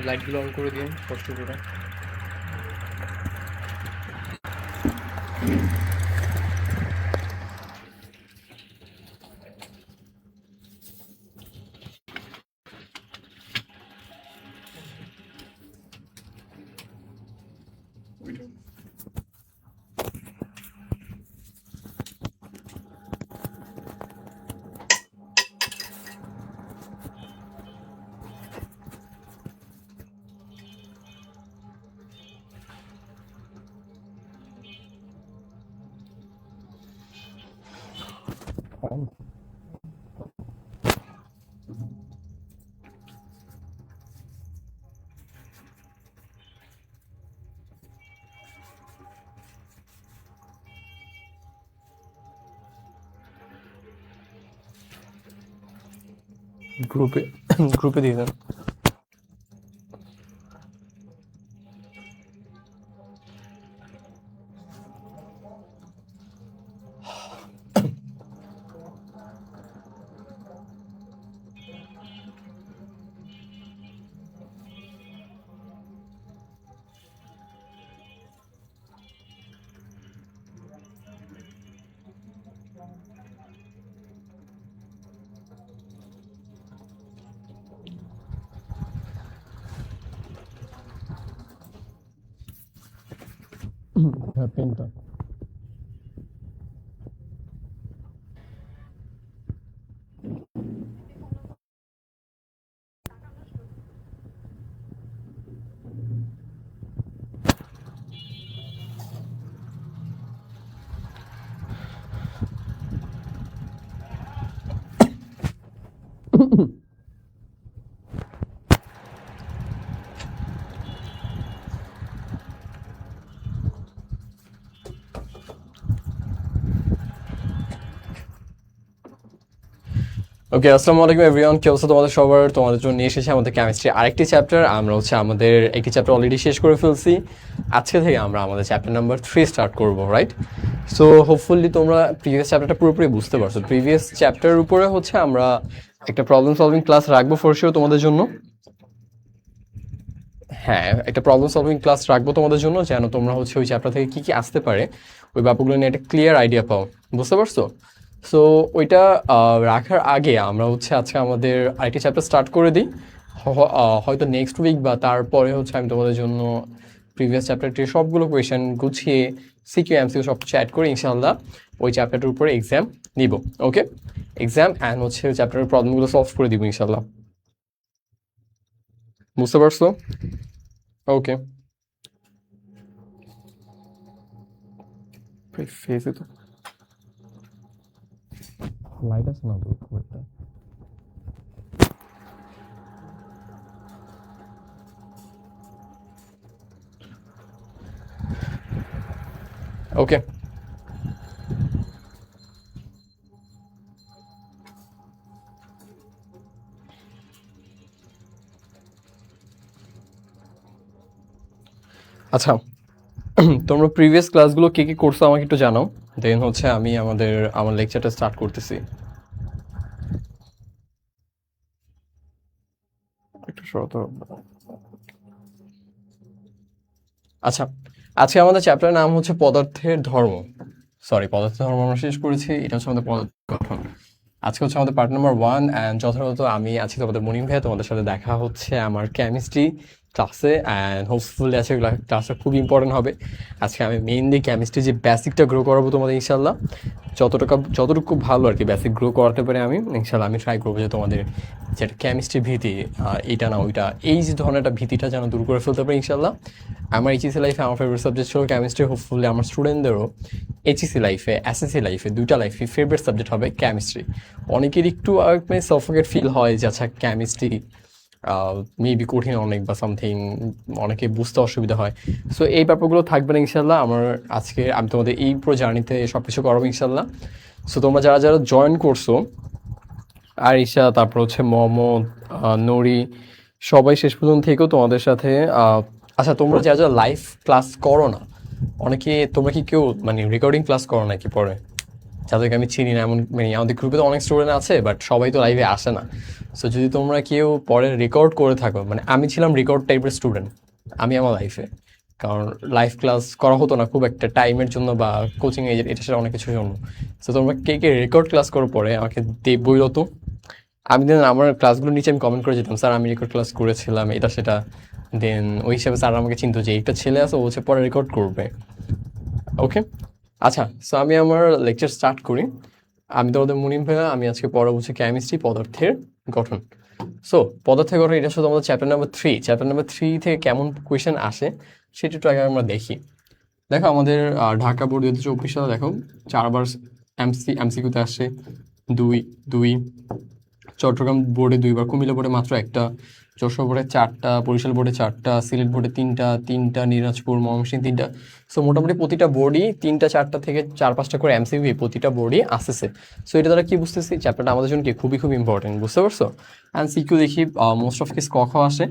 লাইটগুলো অন করে দিন কষ্ট করে। গ্রুপে গ্রুপে দিয়ে দেন। হ্যাঁ, পেনটা। ওকে, আসসালামু আলাইকুম এভরিওয়ান। কি অবস্থা তোমাদের সবার? তোমাদের জন্য নিয়ে এসেছি আমাদের কেমিস্ট্রি আরেকটি চ্যাপ্টার। আমরা আমাদের একটি চ্যাপ্টার অলরেডি শেষ করে ফেলছি। আজকে থেকে আমরা আমাদের চ্যাপ্টার নাম্বার 3 স্টার্ট করবো, রাইট? সো হোপফুলি তোমরা প্রিভিয়াস চ্যাপ্টারটা পুরোপুরি বুঝতে পারছো। প্রিভিয়াস চ্যাপ্টারের উপরে আমরা একটা প্রবলেম সলভিং ক্লাস রাখবো ফর শিওর তোমাদের জন্য। হ্যাঁ, একটা প্রবলেম সলভিং ক্লাস রাখবো তোমাদের জন্য, যেন তোমরা ওই চ্যাপ্টার থেকে কী কী আসতে পারে ওই ব্যাপারগুলো নিয়ে একটা ক্লিয়ার আইডিয়া পাও। বুঝতে পারছো? সো ওইটা রাখার আগে আমরা আজকে আমাদের আরেকটি চ্যাপ্টার স্টার্ট করে দিই। হয়তো নেক্সট উইক বা তারপরে আমি তোমাদের জন্য প্রিভিয়াস চ্যাপ্টারটির সবগুলো কোয়েশ্চেন গুছিয়ে সিকিউ এমসিকিউ সব কিছু অ্যাড করে ইনশাল্লাহ ওই চ্যাপ্টারটার উপরে এক্সাম নিব। ওকে, এক্সাম অ্যান্ড চ্যাপ্টারের প্রবলেমগুলো সলভ করে দিব ইনশাল্লাহ। বুঝতে পারছো? ওকে, ফেসে তো লাইট আছে না তো খুব একটা। ওকে, আচ্ছা তোমরা প্রিভিয়াস ক্লাসগুলো কে কে করছো আমাকে একটু জানাও, দেন আমি আমার লেকচারটা স্টার্ট করতেছি। একটু শর্ত। আচ্ছা, আজকে আমাদের চ্যাপ্টারের নাম পদার্থের ধর্ম। সরি, পদার্থের ধর্ম আমরা শেষ করেছি। এটা আমাদের পদার্থ গঠন। আজকে আমাদের পার্ট নাম্বার 1 অ্যান্ড যথাযথ আমি আছি তোমাদের মনিম ভাইয়া। তোমাদের সাথে দেখা আমার কেমিস্ট্রি ক্লাসে অ্যান্ড হোপফুলি আজকে ক্লাসটা খুব ইম্পর্টেন্ট হবে। আজকে আমি মেইনলি কেমিস্ট্রি যে বেসিকটা গ্রো করাবো তোমাদের ইনশাল্লাহ। যতটুকু ভালো আর কি বেসিক গ্রো করাতে পারি আমি ইনশাল্লাহ আমি ট্রাই করবো যে তোমাদের যেটা কেমিস্ট্রি ভীতি এইটা না ওইটা এই যে ধরনের একটা ভীতিটা যেন দূর করে ফেলতে পারি ইনশাল্লাহ। আমার এইচএসসি লাইফে আমার ফেভারিট সাবজেক্ট ছিল কেমিস্ট্রি। হোপফুলি আমার স্টুডেন্টদেরও এইচএসসি লাইফে এসএসসি লাইফে দুইটা লাইফে ফেভারিট সাবজেক্ট হবে কেমিস্ট্রি। অনেকের একটু সাফোকেট ফিল হয় যে আচ্ছা কেমিস্ট্রি মেবি কঠিন অনেক বা সামথিং, অনেকে বুঝতে অসুবিধা হয়। সো এই ব্যাপারগুলো থাকবে না ইনশাল্লাহ। আমি তোমাদের এই পুরো জার্নিতে সব কিছু করাবো ইনশাল্লাহ। সো তোমরা যারা যারা জয়েন করছো, আরিশা, তারপর মোহাম্মদ, নরি, সবাই শেষ পর্যন্ত থেকেও তোমাদের সাথে আচ্ছা তোমরা যারা যারা লাইভ ক্লাস করো না, অনেকে তোমরা কি কেউ রেকর্ডিং ক্লাস করো নাকি পরে? যাদেরকে আমি চিনি না, এমন মানে আমাদের গ্রুপে তো অনেক স্টুডেন্ট আছে, বাট সবাই তো লাইভে আসে না। সো যদি তোমরা কেউ পরে রেকর্ড করে থাকো, মানে আমি ছিলাম রেকর্ড টাইপের স্টুডেন্ট আমি আমার লাইফে, কারণ লাইভ ক্লাস করা হতো না খুব একটা টাইমের জন্য বা কোচিং এটা সেটা অনেক কিছুর জন্য। সো তোমরা কে কে রেকর্ড ক্লাস করার পরে আমাকে বইল তো, আমি দেন আমার ক্লাসগুলো নিচে আমি কমেন্ট করে যেতাম, স্যার আমি রেকর্ড ক্লাস করেছিলাম এটা সেটা। দেন ওই হিসাবে স্যার আমাকে চিনতো যে একটা ছেলে আছে ও হচ্ছে পরে রেকর্ড করবে। ওকে, আচ্ছা, সো আমি আমার লেকচার স্টার্ট করি। আমি তোমাদের মুনিম ভাইয়া, আমি আজকে পড়াবো হচ্ছে কেমিস্ট্রি, পদার্থের গঠন। সো পদার্থের গঠন এটা শুধু আমাদের চ্যাপ্টার নাম্বার 3। চ্যাপ্টার নাম্বার 3 থেকে কেমন কোয়েশ্চেন আসে সেটা একটু আগে আমরা দেখি। দেখো আমাদের ঢাকা বোর্ড 2024 সালে দেখো 4বার এমসিকিউতে আসে, 2 2। চট্টগ্রাম বোর্ডে 2বার, কুমিল্লা বোর্ডে মাত্র 1টা, যশোর বোর্ডে 4টা, বরিশাল বোর্ডে 4টা, সিলেট বোর্ডে 3টা, দিনাজপুর, ময়মনসিংহ 3টা। সো মোটামুটি প্রতিটা বোর্ডই 3টা 4টা থেকে 4-5টা করে এমসিকিউ প্রতিটা বোর্ডই আসতেছে। সো এটা দ্বারা কি বুঝতেছি, চ্যাপ্টারটা আমাদের জন্য কি খুবই খুব ইম্পর্টেন্ট, বুঝতে পারছো? অ্যান্ড সিকিউ দেখি মোস্ট অফ কেস ক খ আসে,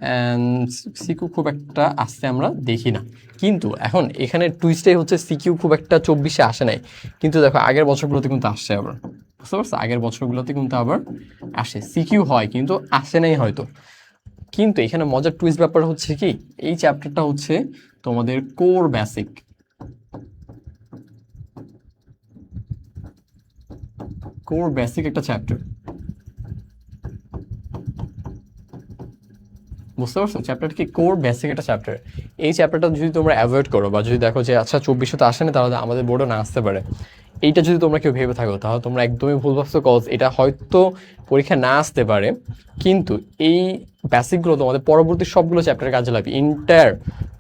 অ্যান্ড সিকিউ খুব একটা আসতে আমরা দেখি না। কিন্তু এখন এখানে টুইস্টটাই হচ্ছে সিকিউ খুব একটা 24-এ আসে নাই, কিন্তু দেখো আগের বছরগুলোতে কিন্তু আসছে আবার, বুঝতে পারছো? আগের বছরগুলোতে কিন্তু আবার আসে, সিকিউ হয় কিন্তু আসে নাই হয়তো। কিন্তু এখানে মজার টুইস্ট ব্যাপার হচ্ছে কি, এই চ্যাপ্টারটা হচ্ছে তোমাদের কোর বেসিক। কোর বেসিক একটা চ্যাপ্টার, বুঝতে পারছো? চ্যাপ্টারটা কি কোর বেসিক একটা চ্যাপ্টার। এই চ্যাপ্টারটা যদি তোমরা অ্যাভয়েড করো বা যদি দেখো যে আচ্ছা 2400 তো আসে না, তাহলে আমাদের বোর্ডও না আসতে পারে, এইটা যদি তোমরা কেউ ভেবে থাকো তাহলে তোমরা একদমই ভুল ভাবছো। কজ এটা হয়তো পরীক্ষা না আসতে পারে, কিন্তু এই বেসিকগুলো তোমাদের পরবর্তী সবগুলো চ্যাপ্টারের কাজে লাগবে। ইন্টায়ার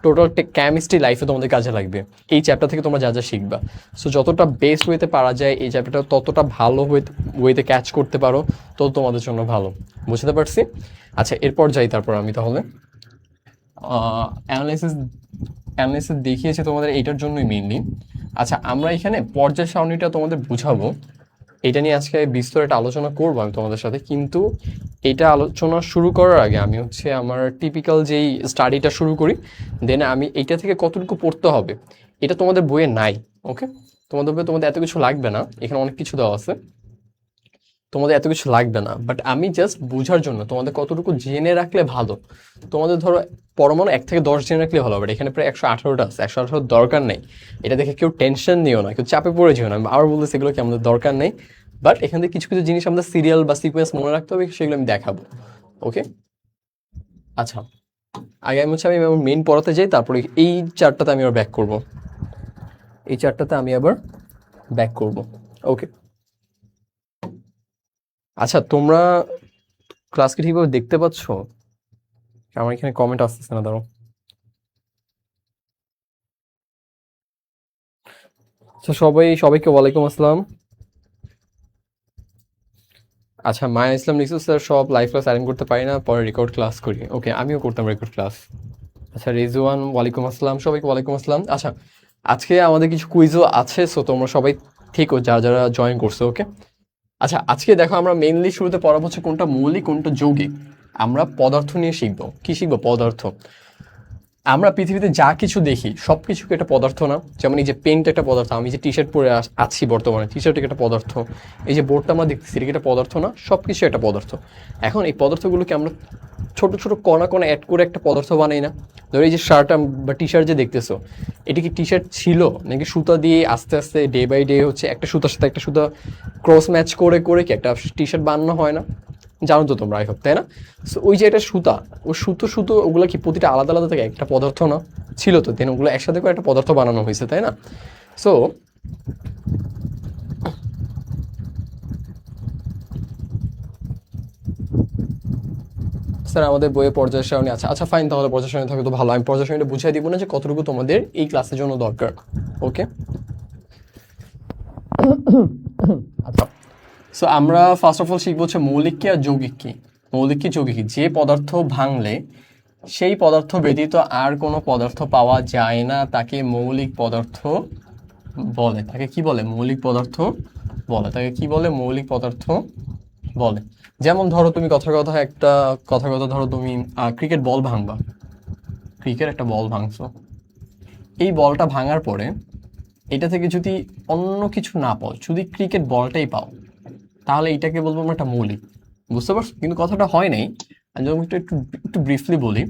টোটাল কেমিস্ট্রি লাইফে তোমাদের কাজে লাগবে এই চ্যাপ্টার থেকে তোমরা যা যা শিখবা। সো যতটা বেস্ট ওয়েতে পারা যায় এই চ্যাপ্টারটা ততটা ভালো ওয়েতে ক্যাচ করতে পারো, তত তোমাদের জন্য ভালো। বুঝতে পারছি? আচ্ছা, এরপর যাই। তারপর আমি তাহলে অ্যানালাইসিস অ্যানালাইসিস দেখিয়েছি তোমাদের এইটার জন্যই মেইনলি। আচ্ছা, আমরা এখানে পর্যায় সারণীটা তোমাদের বুঝাবো, এটা নিয়ে আজকে বিস্তর একটা আলোচনা করবো আমি তোমাদের সাথে। কিন্তু এটা আলোচনা শুরু করার আগে আমি হচ্ছে আমার টিপিক্যাল যেই স্টাডিটা শুরু করি, দেন আমি এইটা থেকে কতটুকু পড়তে হবে এটা তোমাদের বইয়ে নাই। ওকে, তোমাদের বইয়ে তোমাদের এত কিছু লাগবে না, এখানে অনেক কিছু দেওয়া আছে, তোমাদের এত কিছু লাগবে না। বাট আমি জাস্ট বোঝার জন্য তোমাদের কতটুকু জেনে রাখলে ভালো। তোমাদের ধরো পরমাণু 1 থেকে 10 জেনে রাখলে ভালো হবে। এখানে প্রায় 118টা আছে, 118 দরকার নেই। এটা দেখে কেউ টেনশন নিও না, কেউ চাপে পড়ে যেও না। আমি আবার বলতে সেগুলো কি আমাদের দরকার নেই, বাট এখান থেকে কিছু কিছু জিনিস আমাদের সিরিয়াল বা সিকোয়েন্স মনে রাখতে হবে, সেগুলো আমি দেখাবো। ওকে, আচ্ছা, আগে আমি আমার মেইন পড়াতে যাই, তারপরে এই চারটাতে আমি আবার ব্যাক করব। এই চারটাতে আমি আবার ব্যাক করব। ওকে, আচ্ছা, তোমরা ক্লাস কি ঠিকভাবে দেখতে পাচ্ছ? আমার এখানে কমেন্ট আসতেছে না, দাঁড়াও। আচ্ছা, সবাইকে ওয়ালাইকুম আসসালাম। আচ্ছা, মায়া ইসলাম লিখছো, স্যার সব লাইভ ক্লাস অ্যাটেন্ড করতে পারি না, পরে রেকর্ড ক্লাস করি। ওকে, আমিও করতাম রেকর্ড ক্লাস। আচ্ছা, রেজওয়ান ওয়ালাইকুম আসসালাম, সবাইকে ওয়ালাইকুম আসসালাম। আচ্ছা, আজকে আমাদের কিছু কুইজও আছে, সো তোমরা সবাই থেকো যারা যারা জয়েন করছো। ওকে, আচ্ছা, আজকে দেখো আমরা মেইনলি শুরুতে পড়াবো হচ্ছে কোনটা মৌলিক কোনটা যৌগিক। আমরা পদার্থ নিয়ে শিখবো। কি শিখবো? পদার্থ। আমরা পৃথিবীতে যা কিছু দেখি সব কিছু কি একটা পদার্থ না? যেমন এই যে পেন্ট একটা পদার্থ, আমি যে টি শার্ট পরে আছি বর্তমানে, টি শার্ট একটা পদার্থ। এই যে বোর্ডটা আমরা দেখতেছি এটা কি একটা পদার্থ না? সব কিছু একটা পদার্থ। এখন এই পদার্থগুলোকে আমরা ছোট ছোট কণা কণা অ্যাড করে একটা পদার্থ বানাই না? ধরো এই যে শার্ট বা টি শার্ট যে দেখতেছো, এটা কি টি শার্ট ছিল নাকি সুতা দিয়ে আস্তে আস্তে ডে বাই ডে হচ্ছে একটা সুতার সাথে একটা সুতা ক্রস ম্যাচ করে করে কি একটা টি শার্ট বানানো হয় না? জানো তো তোমরা, আই হোপ, তাই না? সো ওই যে একটা সুতা, ও সুতো সুতো ওগুলো কি প্রতিটা আলাদা আলাদা থেকে একটা পদার্থ না? ছিল তো, দেন ওগুলো একসাথে করে একটা পদার্থ বানানো হয়েছে, তাই না? সো স্যার আমাদের বইয়ে পর্যায় সারণী আছে। আচ্ছা ফাইন, তাহলে পর্যায় সারণী থাকে তো ভালো। আমি পর্যায় সারণীটা বুঝিয়ে দিব না যে কতটুকু তোমাদের এই ক্লাসের জন্য দরকার। ওকে, আচ্ছা, সো আমরা ফার্স্ট অফ অল শিখবো হচ্ছে মৌলিক কি আর যৌগিক কি। মৌলিক কি যৌগিক কি, যে পদার্থ ভাঙলে সেই পদার্থ ব্যতীত আর কোনো পদার্থ পাওয়া যায় না তাকে মৌলিক পদার্থ বলে। তাকে কি বলে? মৌলিক পদার্থ বলে। তাকে কি বলে? মৌলিক পদার্থ বলে। যেমন ধরো তুমি কথার কথা ধরো তুমি ক্রিকেট বল ভাঙবা। ক্রিকেট একটা বল ভাঙছো, এই বলটা ভাঙার পরে এটা থেকে যদি অন্য কিছু না পাও, যদি ক্রিকেট বলটাই পাও, তাহলে এটাকে বলবো আমরা একটা মৌলিক। বুঝতে পারছো? কিন্তু কথাটা হয় নাই। আমি যখন একটু একটু একটু ব্রিফলি বলি,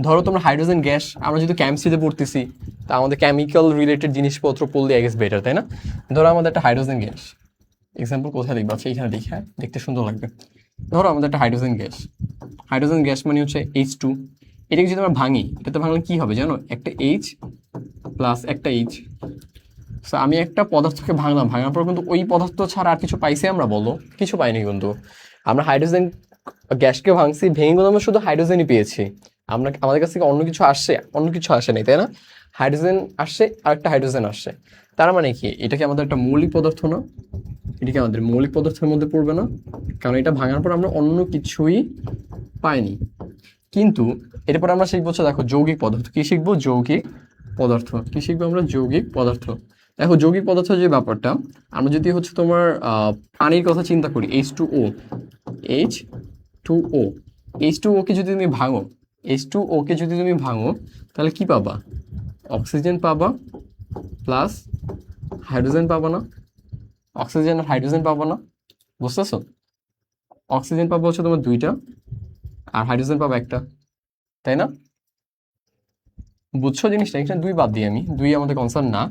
ধরো তোমরা হাইড্রোজেন গ্যাস, আমরা যদি কেমিস্ট্রিতে পড়তেছি, তা আমাদের কেমিক্যাল রিলেটেড জিনিসপত্র পড়লে আই গেস বেটার, তাই না? ধরো আমাদের একটা হাইড্রোজেন গ্যাস, এক্সাম্পল কোথায় লিখবা? আচ্ছা এইখানে লিখে, দেখতে সুন্দর লাগবে। ধরো আমাদের একটা হাইড্রোজেন গ্যাস, হাইড্রোজেন গ্যাস মানে হচ্ছে H2। এটাকে যদি আমরা ভাঙি, এটাতে ভাঙলে কি হবে জানো? একটা H প্লাস একটা H। সো আমি একটা পদার্থকে ভাঙলাম, ভাঙার পর কিন্তু ওই পদার্থ ছাড়া আর কিছু পাইছি আমরা? বলো, কিছু পাইনি কিন্তু। আমরা হাইড্রোজেন গ্যাসকে ভাঙছি, ভেঙে কিন্তু আমরা শুধু হাইড্রোজেনই পেয়েছি। আমরা, আমাদের কাছ থেকে অন্য কিছু আসছে? অন্য কিছু আসে নাই, তাই না? হাইড্রোজেন আসছে আর একটা হাইড্রোজেন আসছে। তার মানে কি এটা কি আমাদের একটা মৌলিক পদার্থ না? এটা কি আমাদের মৌলিক পদার্থের মধ্যে পড়বে না? কারণ এটা ভাঙার পর আমরা অন্য কিছুই পাইনি। কিন্তু এরপর আমরা শিখবো হচ্ছে, দেখো যৌগিক পদার্থ। কি শিখবো? যৌগিক পদার্থ। কি শিখবো আমরা? যৌগিক পদার্থ। দেখো যৌগিক পদার্থ যে ব্যাপারটা, আমরা যদি হচ্ছে তোমার পানির কথা চিন্তা করি, H2O, H2O, H2O কে যদি তুমি ভাঙো, H2O কে যদি তুমি ভাঙো, তাহলে কি পাবা? অক্সিজেন পাবা প্লাস হাইড্রোজেন পাবা না? অক্সিজেন আর হাইড্রোজেন পাবা না? বুঝতেছো? অক্সিজেন পাবা হচ্ছে তোমার 2টা, আর হাইড্রোজেন পাবা একটা, তাই না? বুঝছো জিনিসটা? এখানে 2 বাদ দিই আমি, 2 আমাদের কনসার্ন না।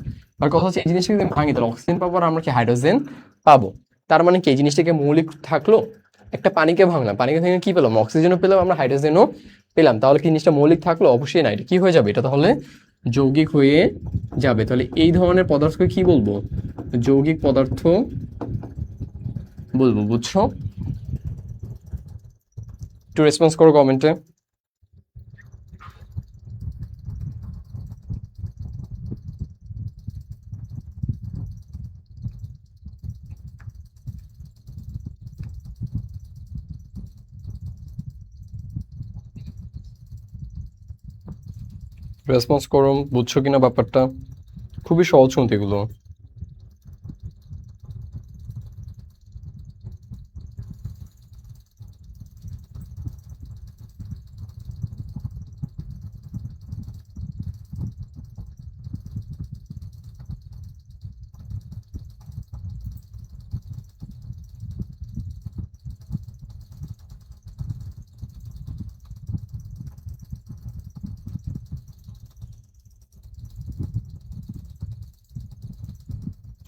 আর কথা হচ্ছে এই জিনিসটা যদি ভাঙি, তাহলে অক্সিজেন পাবো আর আমরা কি হাইড্রোজেন পাবো। তার মানে কি এই জিনিসটাকে মৌলিক থাকলো? একটা পানিকে ভাঙলাম, পানিকে ভেঙে কি পেলাম? অক্সিজেনও পেলাম, আমরা হাইড্রোজেনও পেলাম। তাহলে কি জিনিসটা মৌলিক থাকলো? অবশ্যই না। এটা কি হয়ে যাবে? এটা তাহলে যৌগিক হয়ে যাবে। তাহলে এই ধরনের পদার্থকে কি বলবো? যৌগিক পদার্থ বলবো। বুঝছো? একটু রেসপন্স করো কমেন্টে। রেসপন্স করো, বুঝছো কিনা ব্যাপারটা? খুবই সহজ শুনতে এগুলো।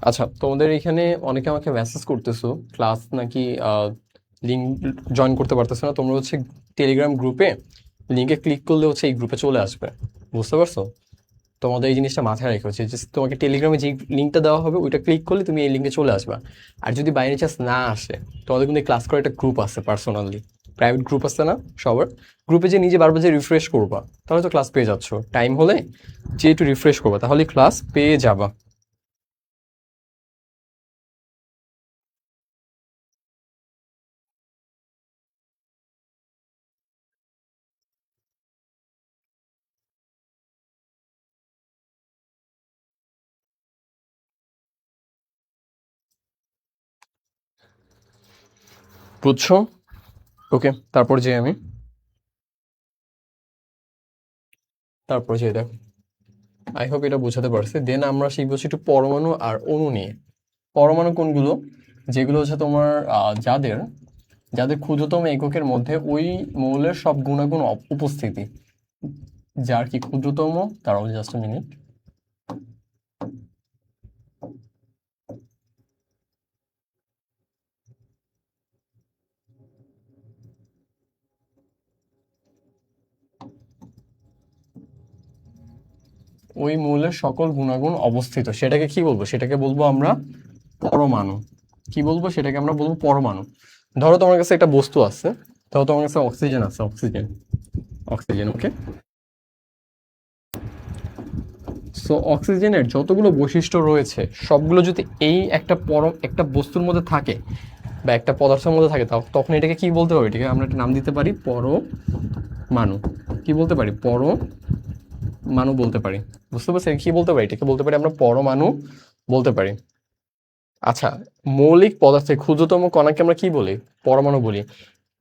আচ্ছা, তোমাদের এখানে অনেকে আমাকে মেসেজ করতেছো ক্লাস নাকি লিঙ্ক জয়েন করতে পারতেছো না। তোমরা হচ্ছে টেলিগ্রাম গ্রুপে লিঙ্কে ক্লিক করলে হচ্ছে এই গ্রুপে চলে আসবে। বুঝতে পারছো? তোমাদের এই জিনিসটা মাথায় রেখে হচ্ছে যে তোমাকে টেলিগ্রামে যে লিঙ্কটা দেওয়া হবে ওইটা ক্লিক করলে তুমি এই লিঙ্কে চলে আসবে। আর যদি বাই চান্স না আসে, তোমাদের কিন্তু ক্লাস করার একটা গ্রুপ আছে, পার্সোনালি প্রাইভেট গ্রুপ আছে না সবার? গ্রুপে যে নিজে বারবার যে রিফ্রেশ করবা, তাহলে তো ক্লাস পেয়ে যাচ্ছ। টাইম হলে যে একটু রিফ্রেশ করবা, তাহলে ক্লাস পেয়ে যাবা। বুঝছো? ওকে, তারপর যে দেখো, আই হোপ এটা বোঝাতে পারছি। দেন আমরা শিখবো হচ্ছে একটু পরমাণু আর অণু নিয়ে। পরমাণু কোনগুলো? যেগুলো হচ্ছে তোমার যাদের যাদের ক্ষুদ্রতম এককের মধ্যে ওই মৌলের সব গুণাগুণ উপস্থিতি। যার কি ক্ষুদ্রতম, তারাও জাস্ট মিনিট, ওই মৌলের সকল গুণাগুণ অবস্থিত, সেটাকে কি বলবো? সেটাকে বলবো আমরা পরমাণু। কি বলবো? সেটাকে আমরা বলবো পরমাণু। ধরো তোমার কাছে একটা বস্তু আছে, ধরো তোমার কাছে অক্সিজেন আছে, অক্সিজেন, অক্সিজেন, ওকে? সো অক্সিজেনের যতগুলো বৈশিষ্ট্য রয়েছে সবগুলো যদি এই একটা বস্তুর মধ্যে থাকে বা একটা পদার্থের মধ্যে থাকে, তখন এটাকে কি বলতে পারি? এটাকে আমরা একটা নাম দিতে পারি পরমাণু। কি বলতে পারি? পরমাণু বলতে পারি। বুঝতে পারছি কি বলতে পারি? এটাকে বলতে পারি আমরা পরমাণু বলতে পারি। আচ্ছা, মৌলিক পদার্থের ক্ষুদ্রতম কণাকে আমরা কি বলি? পরমাণু বলি।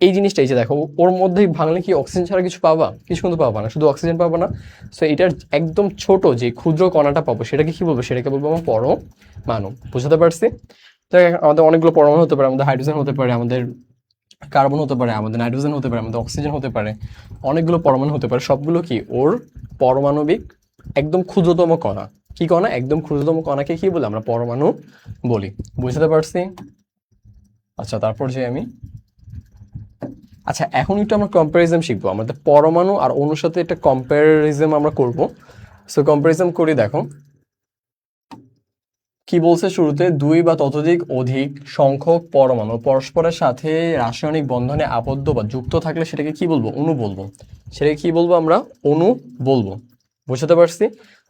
এই জিনিসটা, এই যে দেখো ওর মধ্যে ভাঙলে কি অক্সিজেন ছাড়া কিছু পাবা? কিছু কিন্তু পাবা না, শুধু অক্সিজেন পাবা না। সো এটার একদম ছোট যে ক্ষুদ্র কণাটা পাবো সেটাকে কি বলবো? সেটাকে বলবো আমার পরমাণু। বুঝতে পারছি? তো আমাদের অনেকগুলো পরমাণু হতে পারে, আমাদের হাইড্রোজেন হতে পারে, আমাদের কার্বন হতে পারে, আমাদের নাইট্রোজেন হতে পারে, আমাদের অক্সিজেন হতে পারে, অনেকগুলো পরমাণু হতে পারে। সবগুলো কি ওর পারমাণবিক একদম ক্ষুদ্রতম কণা। কি কণা? একদম ক্ষুদ্রতম কণাকে কি বলে? আমরা পরমাণু বলি। বুঝতে পারছি? আচ্ছা, তারপর যে আমি, আচ্ছা এখন একটু আমরা কম্প্যারিজম শিখবো। আমাদের পরমাণু আর অণুর সাথে একটা কম্প্যারিজম আমরা করব। সো কম্প্যারিজম করি, দেখো কি বলছে শুরুতে, দুই বা ততোধিক অধিক সংখ্যক পরমাণু পরস্পরের সাথে রাসায়নিক বন্ধনে আবদ্ধ বা যুক্ত থাকলে সেটাকে কি বলবো? অণু বলবো। সেটাকে কি বলবো? আমরা অণু বলবো। বুঝতে পারছি?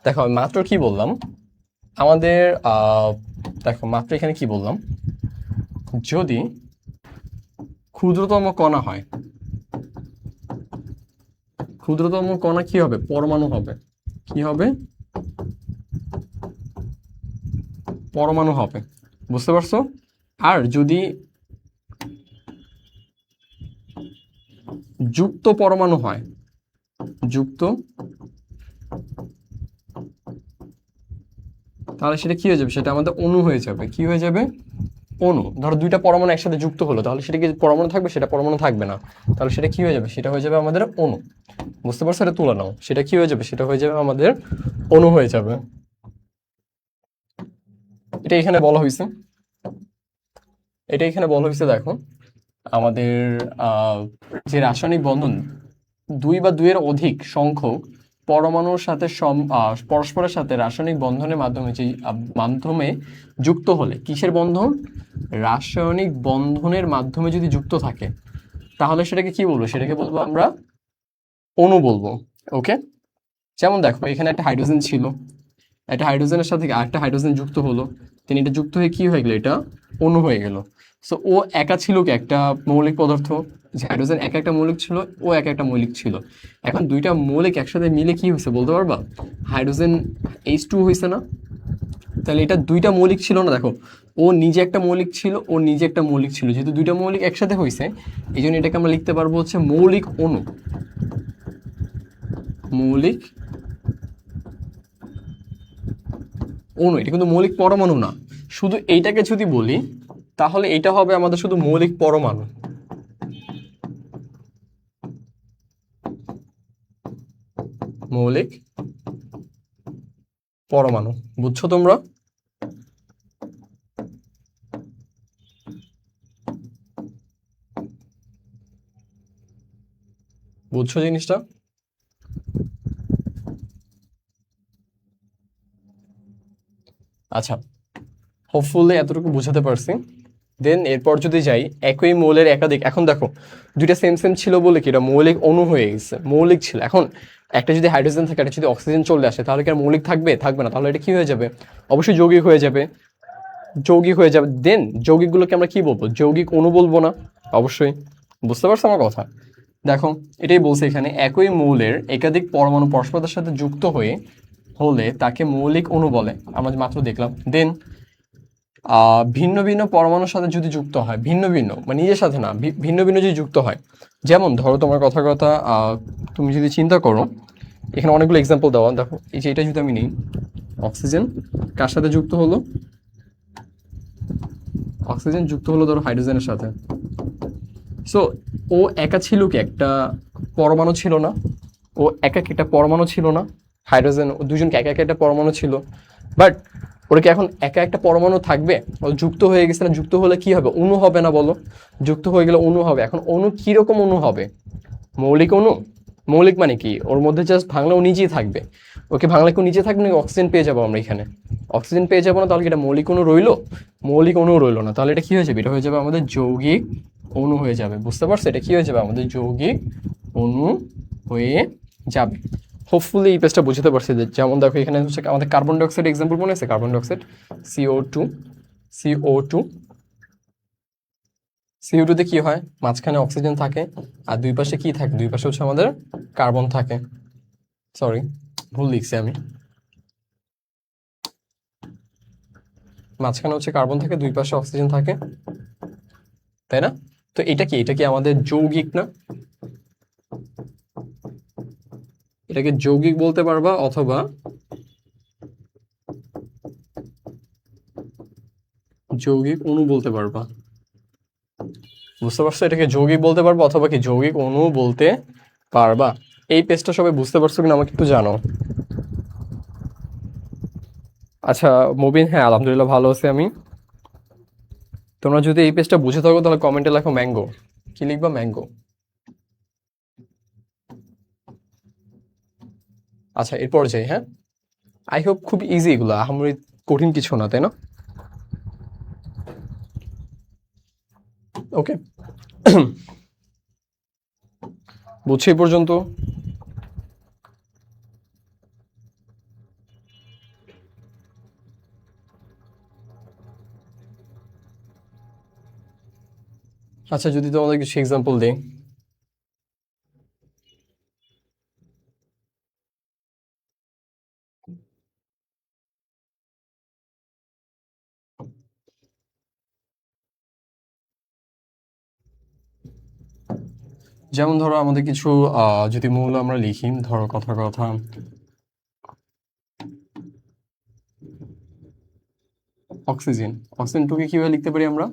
দেখো আমি মাত্র কি বললাম, আমাদের দেখো মাত্র এখানে কি বললাম, যদি ক্ষুদ্রতম কণা হয়, ক্ষুদ্রতম কণা কি হবে? পরমাণু হবে। কি হবে? পরমাণু হবে। বুঝতে পারছো? আর যদি যুক্ত পরমাণু হয়, যুক্ত, তাহলে সেটা কি হয়ে যাবে? সেটা আমাদের অণু হয়ে যাবে। কি হয়ে যাবে? অণু। ধরো দুইটা পরমাণু একসাথে যুক্ত হলো, তাহলে সেটা কি পরমাণু থাকবে? সেটা পরমাণু থাকবে না। তাহলে সেটা কি হয়ে যাবে? সেটা হয়ে যাবে আমাদের অণু। বুঝতে পারছো? এটা তুলে নাও। সেটা কি হয়ে যাবে? সেটা হয়ে যাবে আমাদের অণু হয়ে যাবে। এটা এখানে বলা হয়েছে, এটা এখানে বলা হয়েছে, দেখো আমাদের যে রাসায়নিক বন্ধন দুই বা দুইয়ের অধিক সংখ্যক পরমাণুর সাথে পরস্পরের সাথে রাসায়নিক বন্ধনের মাধ্যমে যে মাধ্যমে যুক্ত হলে, কিসের বন্ধন? রাসায়নিক বন্ধনের মাধ্যমে যদি যুক্ত থাকে, তাহলে সেটাকে কি বলবো? সেটাকে বলবো আমরা অণু বলবো। ওকে, যেমন দেখো এখানে একটা হাইড্রোজেন ছিল, একটা হাইড্রোজেনের সাথে আরেকটা হাইড্রোজেন যুক্ত হলো, তিনি এটা যুক্ত হয়ে কি হয়ে গেল? এটা অণু হয়ে গেল। সো ও একা ছিল কি একটা মৌলিক পদার্থ, যে হাইড্রোজেন একা একটা মৌলিক ছিল, ও একা একটা মৌলিক ছিল। এখন দুইটা মৌলিক একসাথে মিলে কি হয়েছে বলতে পারবা? হাইড্রোজেন H2 হয়েছে না? তাহলে এটা দুইটা মৌলিক ছিল না? দেখো ও নিজে একটা মৌলিক ছিল, ও নিজে একটা মৌলিক ছিল, যেহেতু দুইটা মৌলিক একসাথে হয়েছে এই জন্য এটাকে আমরা লিখতে পারবো হচ্ছে মৌলিক অণু। মৌলিক অণু, এটা কিন্তু মৌলিক পরমাণু না। শুধু এইটাকে যদি বলি তাহলে এটা হবে আমাদের শুধু মৌলিক পরমাণু। মৌলিক পরমাণু। বুঝছো তোমরা? বুঝছো জিনিসটা? আচ্ছা, হোপফুলি এতটুকু বুঝাতে পারছি। দেন এরপর যদি যাই, একই মৌলের একাধিক, এখন দেখো দুইটা সেম সেম ছিল বলে কি এটা মৌলিক অণু হয়ে গেছে। মৌলিক ছিল, এখন একটা যদি হাইড্রোজেন থাকে, একটা যদি অক্সিজেন চলে আসে, তাহলে কি আর মৌলিক থাকবে? থাকবে না। তাহলে এটা কি হয়ে যাবে? অবশ্যই যৌগিক হয়ে যাবে। যৌগিক হয়ে যাবে। দেন যৌগিকগুলোকে আমরা কি বলবো? যৌগিক অণু বলবো না? অবশ্যই। বুঝতে পারছো আমার কথা? দেখো এটাই বলছে এখানে, একই মৌলের একাধিক পরমাণু পরস্পরের সাথে যুক্ত হয়ে হলে তাকে মৌলিক অণু বলে। আমরা মাত্র দেখলাম। দেন ভিন্ন ভিন্ন পরমাণুর সাথে যদি যুক্ত হয়, ভিন্ন ভিন্ন মানে নিজের সাথে না, ভিন্ন ভিন্ন যদি যুক্ত হয়, যেমন ধরো তোমার কথার কথা, তুমি যদি চিন্তা করো, এখানে অনেকগুলো এক্সাম্পল দেওয়া। দেখো এই যে এটা যদি আমি নিই, অক্সিজেন কার সাথে যুক্ত হলো? অক্সিজেন যুক্ত হলো ধরো হাইড্রোজেনের সাথে। সো ও একা ছিল কি একটা পরমাণু ছিল না? ও একা একটা পরমাণু ছিল না? হাইড্রোজেন দুজনকে একা একা একটা পরমাণু ছিল। বাট ওরা কি এখন একা একটা পরমাণু থাকবে? ও যুক্ত হয়ে গেছে না? যুক্ত হলে কি হবে? অণু হবে না বলো? যুক্ত হয়ে গেলে অণু হবে। এখন অণু কিরকম অণু হবে? মৌলিক অণু। মৌলিক মানে কি? ওর মধ্যে জাস্ট ভাঙলে ও নিজেই থাকবে। ওকে ভাঙলে কেউ নিচে থাকবে নাকি? অক্সিজেন পেয়ে যাবো আমরা এখানে? অক্সিজেন পেয়ে যাবো না? তাহলে কি এটা মৌলিক অণু রইলো? মৌলিক অণু রইলো না। তাহলে এটা কি হয়ে যাবে? এটা হয়ে যাবে আমাদের যৌগিক অণু হয়ে যাবে। বুঝতে পারছো? এটা কি হয়ে যাবে? আমাদের যৌগিক অণু হয়ে যাবে। হোপফুলি এই পেজটা বুঝতে পারছি। যেমন দেখো এখানে হচ্ছে আমাদের কার্বন ডাইঅক্সাইড এক্সাম্পল মনে আছে? Carbon dioxide CO2, CO2, CO2 তে কি হয়? মাঝখানে অক্সিজেন থাকে, আর দুই পাশে কি থাকে? দুই পাশে হচ্ছে আমাদের কার্বন থাকে। সরি, ভুল লিখছি আমি। মাঝখানে হচ্ছে কার্বন থাকে, দুই পাশে অক্সিজেন থাকে, তাই না? তো এটা কি আমাদের যৌগিক না? এটাকে যৌগিক বলতে পারবা অথবা যৌগিক অণু বলতে পারবা। বুঝতে পারছো? এটাকে যৌগিক বলতে পারবা অথবা কি যৌগিক অণু বলতে পারবা। এই পেজটা সবাই বুঝতে পারছো কিনা আমাকে একটু জানো। আচ্ছা মুবিন, হ্যাঁ আলহামদুলিল্লাহ ভালো আছি আমি। তোমরা যদি এই পেজটা বুঝে থাকো তাহলে কমেন্টে লেখো ম্যাঙ্গো। কি লিখবা? ম্যাঙ্গো। আচ্ছা এরপর যাই, হ্যাঁ। আই হোপ খুব ইজি, এগুলো আহামরি কঠিন কিছু না, তাই না? ওকে, বুঝছি এই পর্যন্ত। আচ্ছা যদি তোমাদের কিছু এক্সাম্পল দিই। যেমন ধরো আমাদের কিছু যদি মৌল আমরা লিখি, ধরো কথার কথা অক্সিজেন। অক্সিজেন টুকে কিভাবে লিখতে পারি আমরা?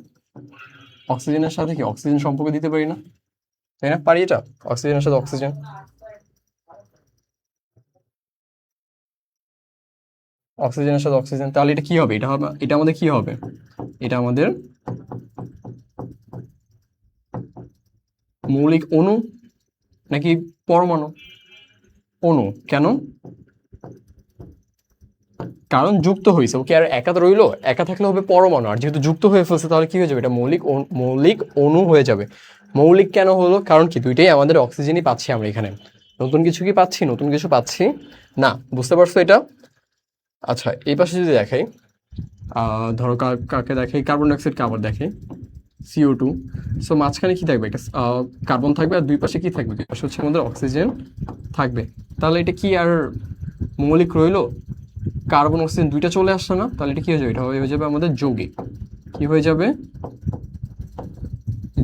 অক্সিজেনের সাথে কি অক্সিজেন সম্পর্ক দিতে পারি না? তাই না? পারি এটা, অক্সিজেনের সাথে অক্সিজেন। অক্সিজেনের সাথে অক্সিজেন, তাহলে এটা কি হবে? এটা আমাদের কি হবে? এটা আমাদের মৌলিক অণু নাকি পরমাণু? অণু। কেন? কারণ যুক্ত হয়েছে, ওকে আর একা তো রইলো? একা থাকলে হবে পরমাণু, আর যেহেতু যুক্ত হয়ে ফেলছে তাহলে কি হয়ে যাবে? এটা মৌলিক অণু হয়ে যাবে। মৌলিক কেন হলো? কারণ কি দুইটাই আমাদের অক্সিজেনই পাচ্ছি আমরা এখানে। নতুন কিছু কি পাচ্ছি? নতুন কিছু পাচ্ছি না। বুঝতে পারছো এটা? আচ্ছা এই পাশে যদি দেখাই, ধরো কাকে দেখাই, কার্বন ডাইঅক্সাইডকে আবার দেখাই, CO2। সো মাঝখানে কি থাকবে? একটা কার্বন থাকবে, আর দুই পাশে কি থাকবে? দুই পাশে হচ্ছে আমাদের অক্সিজেন থাকবে। তাহলে এটা কি আর মৌলিক রইলো? কার্বন অক্সিজেন দুইটা চলে আসছে না? তাহলে এটা কি হয়ে যাবে? এটা হয়ে যাবে আমাদের যৌগিক। কি হয়ে যাবে?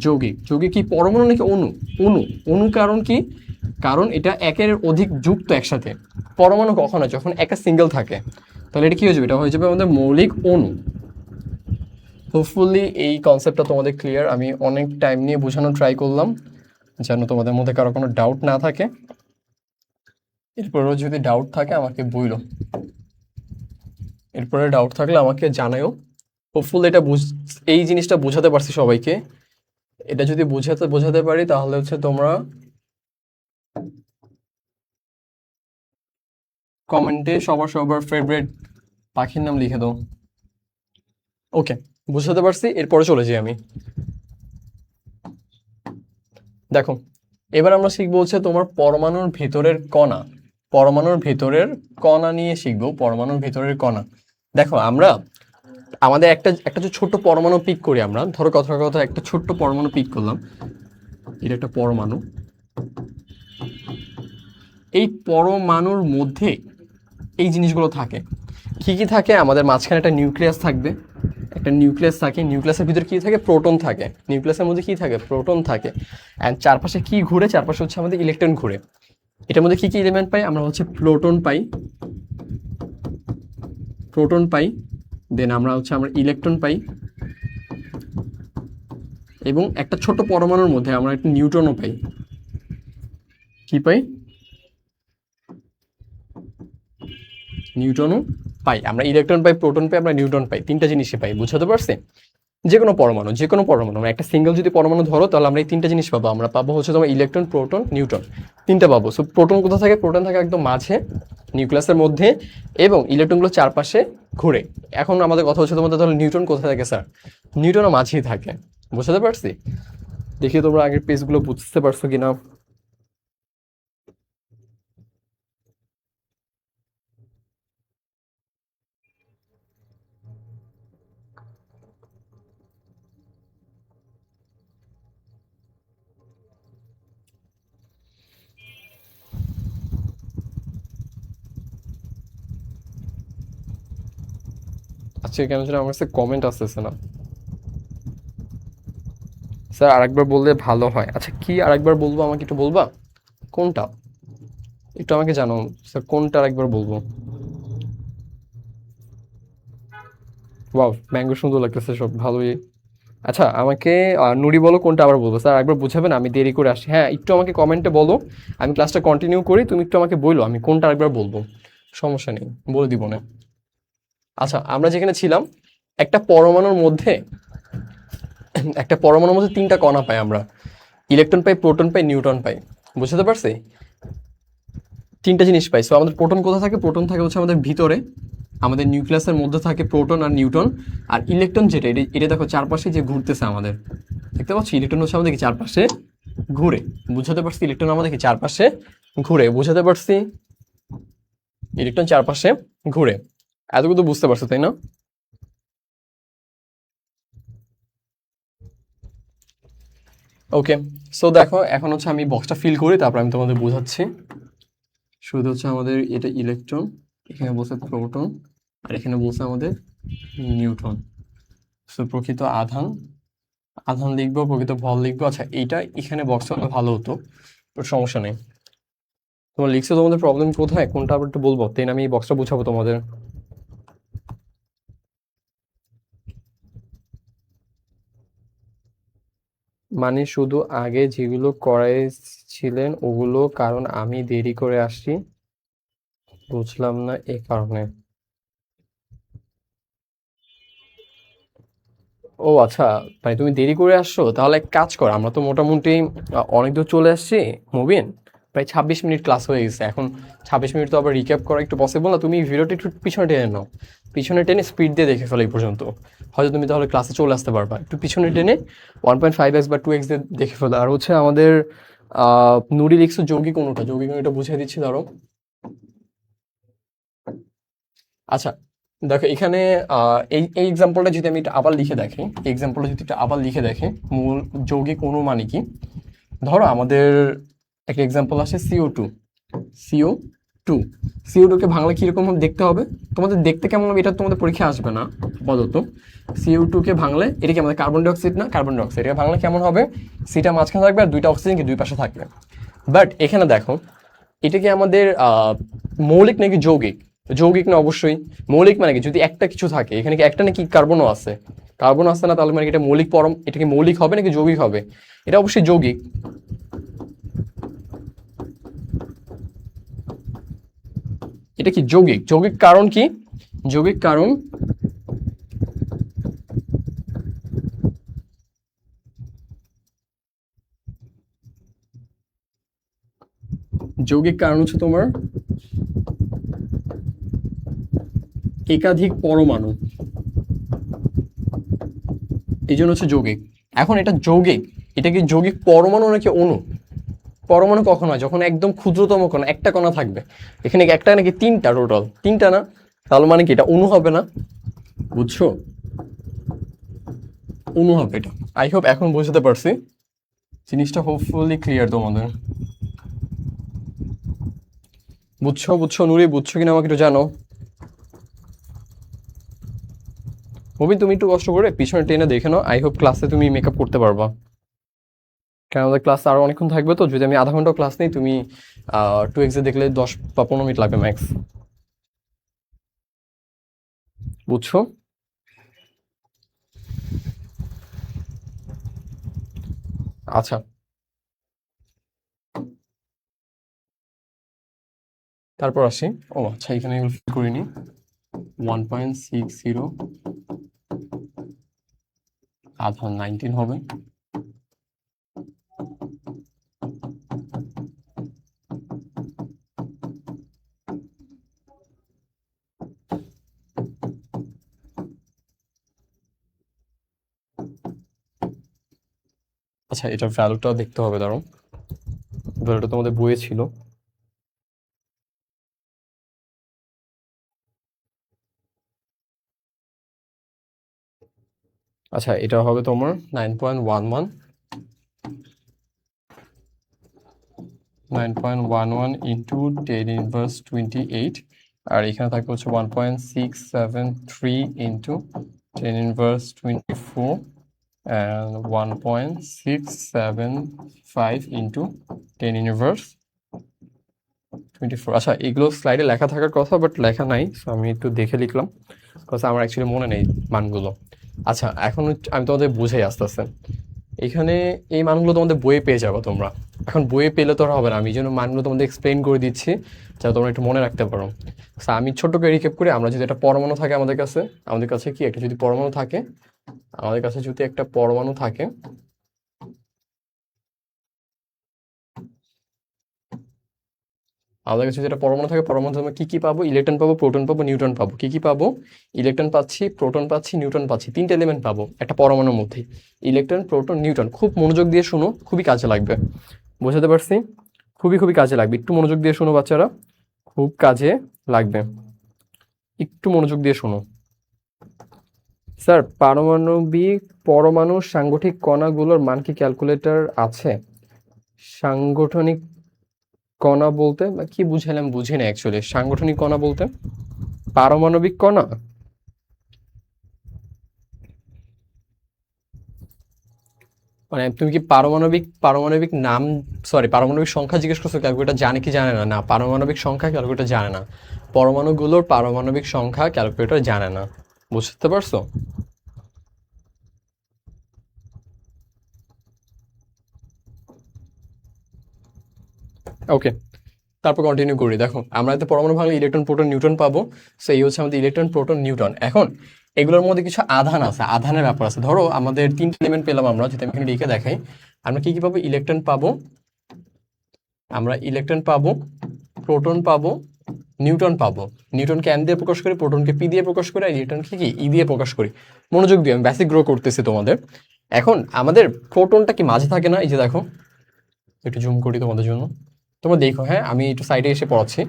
যৌগিক। যৌগিক কি পরমাণু নাকি অণু? অণু। অণু কারণ কি? কারণ এটা একের অধিক যুক্ত একসাথে। পরমাণু কখন হয়? যখন একা সিঙ্গেল থাকে। তাহলে এটা কি হয়ে যাবে? এটা হয়ে যাবে আমাদের মৌলিক অণু। হোপফুলি এই কনসেপ্টটা তোমাদের ক্লিয়ার। আমি অনেক টাইম নিয়ে বোঝানোর ট্রাই করলাম যেন তোমাদের মধ্যে কারো কোনো ডাউট না থাকে। এরপরেও যদি ডাউট থাকে আমাকে বইলো। এরপরে ডাউট থাকলে আমাকে জানাও। হোপফুলি এই জিনিসটা বোঝাতে পারছি সবাইকে। এটা যদি বোঝাতে পারি তাহলে হচ্ছে তোমরা কমেন্টে সবার সবার ফেভারিট পাখির নাম লিখে দাও। ওকে, বুঝাতে পারছি। এরপরে চলে যাই আমি। দেখো এবার আমরা শিখবো হচ্ছে তোমার পরমাণুর ভেতরের কণা। পরমাণুর ভেতরের কণা নিয়ে শিখবো। পরমাণুর ভেতরের কণা। দেখো আমরা আমাদের একটা যে ছোট্ট পরমাণু পিক করি আমরা, ধরো কথার কথা একটা ছোট্ট পরমাণু পিক করলাম, এটা একটা পরমাণু। এই পরমাণুর মধ্যে এই জিনিসগুলো থাকে। কি কি থাকে? আমাদের মাঝখানে একটা নিউক্লিয়াস থাকবে। একটা নিউক্লিয়াস থাকে, নিউক্লিয়াসের ভিতরে কি থাকে? প্রোটন থাকে। নিউক্লিয়াসের মধ্যে কি থাকে? প্রোটন থাকে। অ্যান্ড চারপাশে কি ঘুরে? চারপাশে হচ্ছে আমাদের ইলেকট্রন ঘুরে। এটার মধ্যে কি কি এলিমেন্ট পাই? আমরা হচ্ছে প্রোটন পাই, প্রোটন পাই, দেন আমরা ইলেকট্রন পাই, এবং একটা ছোট পরমাণুর মধ্যে আমরা একটা নিউট্রনও পাই। কি পাই? নিউট্রনও পাই। আমরা ইলেকট্রন পাই, প্রোটন পাই, আমরা নিউট্রন পাই, তিনটা জিনিসই পাই। বুঝতে পারছি? যে কোনো পরমাণু একটা সিঙ্গেল যদি পরমাণু ধরো তাহলে আমরা এই তিনটা জিনিস পাবো। আমরা পাবো হচ্ছে তোমার ইলেকট্রন, প্রোটন, নিউট্রন, তিনটা পাবো। সো প্রোটন কোথা থাকে? প্রোটন থাকে একদম মাঝে নিউক্লিয়াসের মধ্যে, এবং ইলেকট্রনগুলো চারপাশে ঘুরে। এখন আমাদের কথা হচ্ছে তোমাদের তাহলে নিউট্রন কোথায় থাকে স্যার? নিউট্রনও মাঝেই থাকে। বুঝতে পারছি? দেখি তোমরা আগের পেজগুলো বুঝতে পারছো কিনা। আচ্ছা কেন যেন আমার কাছে কমেন্ট আসতেছে না। স্যার আরেকবার বললে ভালো হয়। আচ্ছা কি আরেকবার বলবো, আমাকে একটু বলবা কোনটা, একটু আমাকে জানো স্যার কোনটা আরেকবার বলবো। ওয়াও, ম্যাঙ্গো সুন্দর লাগতেছে সব, ভালোই। আচ্ছা আমাকে নুরি বলো কোনটা আবার বলবো, স্যার একবার বুঝাবেন, আমি দেরি করে আসি। হ্যাঁ একটু আমাকে কমেন্টে বলো, আমি ক্লাসটা কন্টিনিউ করি, তুমি একটু আমাকে বলো আমি কোনটা আরেকবার বলবো, সমস্যা নেই, বলে দিব না। আচ্ছা আমরা যেখানে ছিলাম, একটা পরমাণুর মধ্যে একটা পরমাণুর মধ্যে তিনটা কণা পাই আমরা, ইলেকট্রন পাই, প্রোটন পাই, নিউট্রন পাই। বুঝতে পারছি? তিনটা জিনিস পাই। সো আমাদের প্রোটন কোথায় থাকে? প্রোটন থাকে হচ্ছে আমাদের ভিতরে, আমাদের নিউক্লিয়াসের মধ্যে থাকে প্রোটন আর নিউট্রন। আর ইলেকট্রন যেটা, এটা দেখো চারপাশে যে ঘুরতেছে আমাদের, দেখতে পাচ্ছি ইলেকট্রন হচ্ছে আমাদের কি চারপাশে ঘুরে। বুঝাতে পারছি? ইলেকট্রন আমাদের কি চারপাশে ঘুরে, বুঝাতে পারছি? ইলেকট্রন চারপাশে ঘুরে। এতটুকু তো বুঝতে পারছো তাই না? ওকে, সো দেখো এখন হচ্ছে আমি বক্সটা ফিল করি, তারপর আমি তোমাদের বোঝাচ্ছি। শুরুতে হচ্ছে আমাদের এটা ইলেকট্রন, এখানে বলছে প্রোটন, আর এখানে বলছে আমাদের নিউট্রন। সো প্রকৃত আধান, আধান লিখবো, প্রকৃত ভর লিখবো। আচ্ছা এইটা এখানে বক্স হলে ভালো হতো, বাট সমস্যা নেই। তোমার লিখছো, তোমাদের প্রবলেম কোথায়, কোনটা আবার একটু বলবো, দেন আমি বক্সটা বুঝাবো তোমাদের। মানে শুধু আগে যেগুলো করাইছিলেন ওগুলো, কারণ আমি দেরি করে আসছি। বুঝলাম না এই কারণে। ও আচ্ছা, মানে তুমি দেরি করে আসছো, তাহলে এক কাজ কর, আমরা তো মোটামুটি অনেক দূর চলে আসছি। মুবিন, প্রায় 26 মিনিট ক্লাস হয়ে গেছে এখন। 26 মিনিট তো আবার রিক্যাপ করা একটু পসিবল না, তুমি ভিডিওটা একটু পিছনে টেনে নাও, পিছনে টেনে স্পিড দিয়ে দেখে ফেলো এই পর্যন্ত। হয়তো তুমি তাহলে ক্লাসে চলে আসতে পারবা, একটু পিছনে টেনে 1.5x বা 2x দিয়ে দেখে ফেলো। আর হচ্ছে আমাদের নুরি লিখছো যৌগিক অণুটা, যৌগিক অণুটা বুঝিয়ে দিচ্ছি ধরো। আচ্ছা দেখো এখানে এই এই এক্সাম্পলটা যদি আমি এটা আবার লিখে দেখি, এক্সাম্পলটা যদি এটা আবার লিখে দেখে, মূল যৌগিক অণু মানে কি। ধরো আমাদের একটা এক্সাম্পল আসে CO2, সিও টু। CO2 কে বাংলা কিরকম দেখতে হবে, তোমাদের দেখতে কেমন হবে এটা তোমাদের পরীক্ষা আসবে না আপাতত। CO2 কে ভাঙলে এটা কি আমাদের কার্বন ডাইঅক্সাইড না, কার্বন ডাইঅক্সাইড, এটা ভাঙলে কেমন হবে? সিটা মাঝখানে থাকবে আর দুইটা অক্সিজেন কি দুই পাশে থাকবে। বাট এখানে দেখো, এটা কি আমাদের মৌলিক নাকি যৌগিক? যৌগিক না অবশ্যই। মৌলিক মানে কি, যদি একটা কিছু থাকে, এখানে কি একটা নাকি কার্বনও আছে? কার্বন আছে না, তাহলে মানে কি এটা মৌলিক পরম, এটা কি মৌলিক হবে নাকি যৌগিক হবে? এটা অবশ্যই যৌগিক। এটা কি যৌগিক? যৌগিক কারণ কি? যৌগিক কারণ, যৌগিক কারণ হচ্ছে তোমার একাধিক পরমাণু, এই জন্য হচ্ছে যৌগিক। এখন এটা যৌগিক, এটা কি যৌগিক পরমাণু নাকি অণু? পরমাণু কখন হয়? যখন একদম ক্ষুদ্রতম কণা, একটা কণা থাকবে। এখানে কি একটা নাকি তিনটা? টোটাল তিনটা না, তাহলে মানে কি এটা অণু হবে না? বুঝছো? অণু হবে এটা। আই হোপ এখন বুঝতে পারছি জিনিসটা, হোপফুলি ক্লিয়ার তোমাদের। বুঝছো বুঝছো নুরি, বুঝছো কিনা আমাকে একটু জানো। মুবিন তুমি একটু কষ্ট করে পিছনে টেনে দেখে নাও, আই হোপ ক্লাসে তুমি মেকআপ করতে পারবা। কারণ আমাদের ক্লাস আরো অনেকক্ষণ থাকবে, তো যদি আমি আধা ঘন্টা ক্লাস নেই, তুমি 2x এ দেখলে 10 বা 15 মিনিট লাগবে ম্যাক্স। বুঝছো? আচ্ছা তারপর আসি। ও আচ্ছা, এখানে ফিল করিনি। 1.60 আধা 19 হবে। আচ্ছা এটার ভ্যালুটা দেখতে হবে, দাঁড়ো, ভ্যালুটা তোমাদের বইয়ে ছিল। আচ্ছা এটা হবে তোমার 9.11, 9.11 ইন্টু 10⁻28, আর এখানে থাকবে হচ্ছে 1.673 ইন্টু 10⁻24, and 1.675 into 10 inverse 24। আচ্ছা, এগুলো স্লাইডে লেখা থাকার কথা, বাট লেখা নাই, সো আমি একটু দেখে লিখলাম, বিকজ আমার অ্যাকচুয়ালি মনে নেই মানগুলো। আচ্ছা, এখন আমি তোমাদের বুঝাই আস্তে আস্তে। এখানে এই মানগুলো তোমাদের বইয়ে পেয়ে যাবো তোমরা। এখন বইয়ে পেলে তো আর হবে না, আমি এই জন্য মানগুলো তোমাদের এক্সপ্লেন করে দিচ্ছি যাতে তোমরা একটু মনে রাখতে পারো। আমি ছোট্ট করে রিক্যাপ করি। আমরা যদি একটা পরমাণু থাকে আমাদের কাছে কি একটা যদি পরমাণু থাকে, আমাদের কাছে যদি একটা পরমাণু থাকে, আমাদের কাছে যেটা পরমাণু থাকে, পরমাণু আমরা কি কি পাবো? ইলেকট্রন পাবো, প্রোটন পাবো, নিউট্রন পাবো। কি কি পাবো? ইলেকট্রন পাচ্ছি, প্রোটন পাচ্ছি, নিউট্রন পাচ্ছি। তিনটে এলিমেন্ট পাবো একটা পরমাণুর মধ্যে, ইলেকট্রন, প্রোটন, নিউট্রন। খুব মনোযোগ দিয়ে শুনো, খুবই কাজে লাগবে। বোঝাতে পারছি? খুবই খুবই কাজে লাগবে। একটু মনোযোগ দিয়ে শোনো বাচ্চারা, খুব কাজে লাগবে। একটু মনোযোগ দিয়ে শোনো। স্যার, পরমাণুর সাংগঠনিক কণাগুলোর মান কি ক্যালকুলেটর আছে? সাংগঠনিক কণা বলতে কি বুঝাইলাম বুঝি না অ্যাকচুয়ালি। সাংগঠনিক কণা বলতে পারমাণবিক কণা? মানে তুমি কি পারমাণবিক নাম, সরি, পারমাণবিক সংখ্যা জিজ্ঞেস করছো? ক্যালকুলেটর জানে কি জানে না? না, পারমাণবিক সংখ্যা ক্যালকুলেটর জানে না। পরমাণুগুলোর পারমাণবিক সংখ্যা ক্যালকুলেটর জানে না। বুঝতে পারছো? ওকে, তারপর কন্টিনিউ করি। দেখো, আমরা এতে পরমাণু ভাঙলে ইলেকট্রন, প্রোটন, নিউট্রন পাবো। সো এই হচ্ছে আমাদের ইলেকট্রন, প্রোটন, নিউট্রন। এখন এগুলোর মধ্যে কিছু আধান আছে, আধানের ব্যাপার আছে। ধরো আমাদের তিনটে এলিমেন্ট পেলাম আমরা, যদি আমি এখানে লিখে দেখাই, আমরা কি কি পাবো? ইলেকট্রন পাবো, আমরা ইলেকট্রন পাবো, প্রোটন পাবো, নিউট্রন পাবো। নিউটনকে এন দিয়ে প্রকাশ করি, প্রোটনকে পি দিয়ে প্রকাশ করি, আর ইলেকট্রনকে কি ই দিয়ে প্রকাশ করি। মনোযোগ দিয়ে, আমি বেসিক গ্রো করতেছি তোমাদের। এখন আমাদের প্রোটনটা কি মাঝে থাকে না? এই যে দেখো, একটু জুম করি তোমাদের জন্য, তোমরা দেখো। হ্যাঁ, আমি একটু সাইডে এসে পড়াচ্ছি।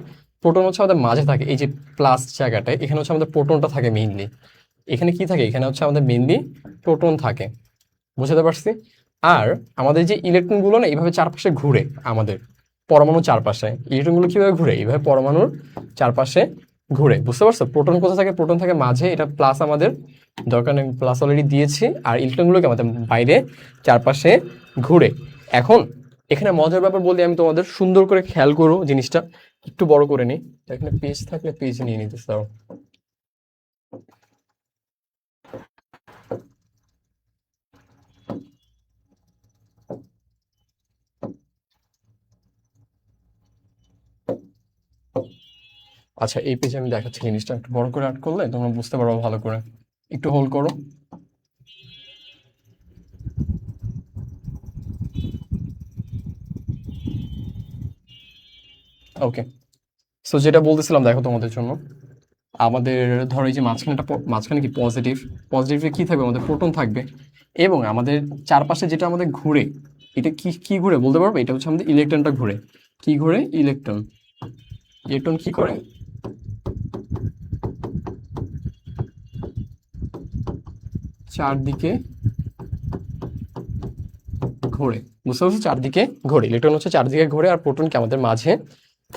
প্রোটন হচ্ছে আমাদের মাঝে থাকে, এই যে প্লাস জায়গাটায়, এখানে হচ্ছে আমাদের প্রোটনটা থাকে মেইনলি। এখানে কি থাকে? এখানে হচ্ছে আমাদের মেইনলি প্রোটন থাকে। বুঝতে পারছি? আর আমাদের যে ইলেকট্রনগুলো না, এইভাবে চারপাশে ঘুরে আমাদের পরমাণুর চারপাশে। ইলেকট্রনগুলো কিভাবে ঘুরে? এইভাবে পরমাণুর চারপাশে ঘুরে। বুঝতে পারছো? প্রোটন কোথায় থাকে? প্রোটন থাকে মাঝে, এটা প্লাস আমাদের দরকার নেই, প্লাস অলরেডি দিয়েছি। আর ইলেকট্রনগুলোকে আমাদের বাইরে চারপাশে ঘুরে। এখন এখানে মজার ব্যাপার বলতে আমি তোমাদের, সুন্দর করে খেয়াল করো জিনিসটা, একটু বড় করে নিই। এখানে পেজ থাকলে পেজ নিয়ে নিতে চাও। আচ্ছা, এই পেজে আমি দেখাচ্ছি জিনিসটা, একটু বড় করে আর্ট করলে তোমরা বুঝতে পারবো ভালো করে। একটু হোল্ড করো। ওকে, সো যেটা বলতেছিলাম, দেখো তোমাদের জন্য, আমাদের ধরো এই যে মাঝখানে কি পজিটিভ, পজিটিভে কি থাকবে? আমাদের প্রোটন থাকবে। এবং আমাদের চারপাশে যেটা আমাদের ঘুরে, এটা কি কি ঘুরে বলতে পারবো? এটা হচ্ছে আমাদের ইলেকট্রনটা ঘুরে। কি ঘুরে? ইলেকট্রন। ইলেকট্রন কি করে? চারদিকে ঘোরে। বুঝতে পারছো? চারদিকে ঘোরে, ইলেকট্রন হচ্ছে চারদিকে ঘোরে, আর প্রোটন কি আমাদের মাঝে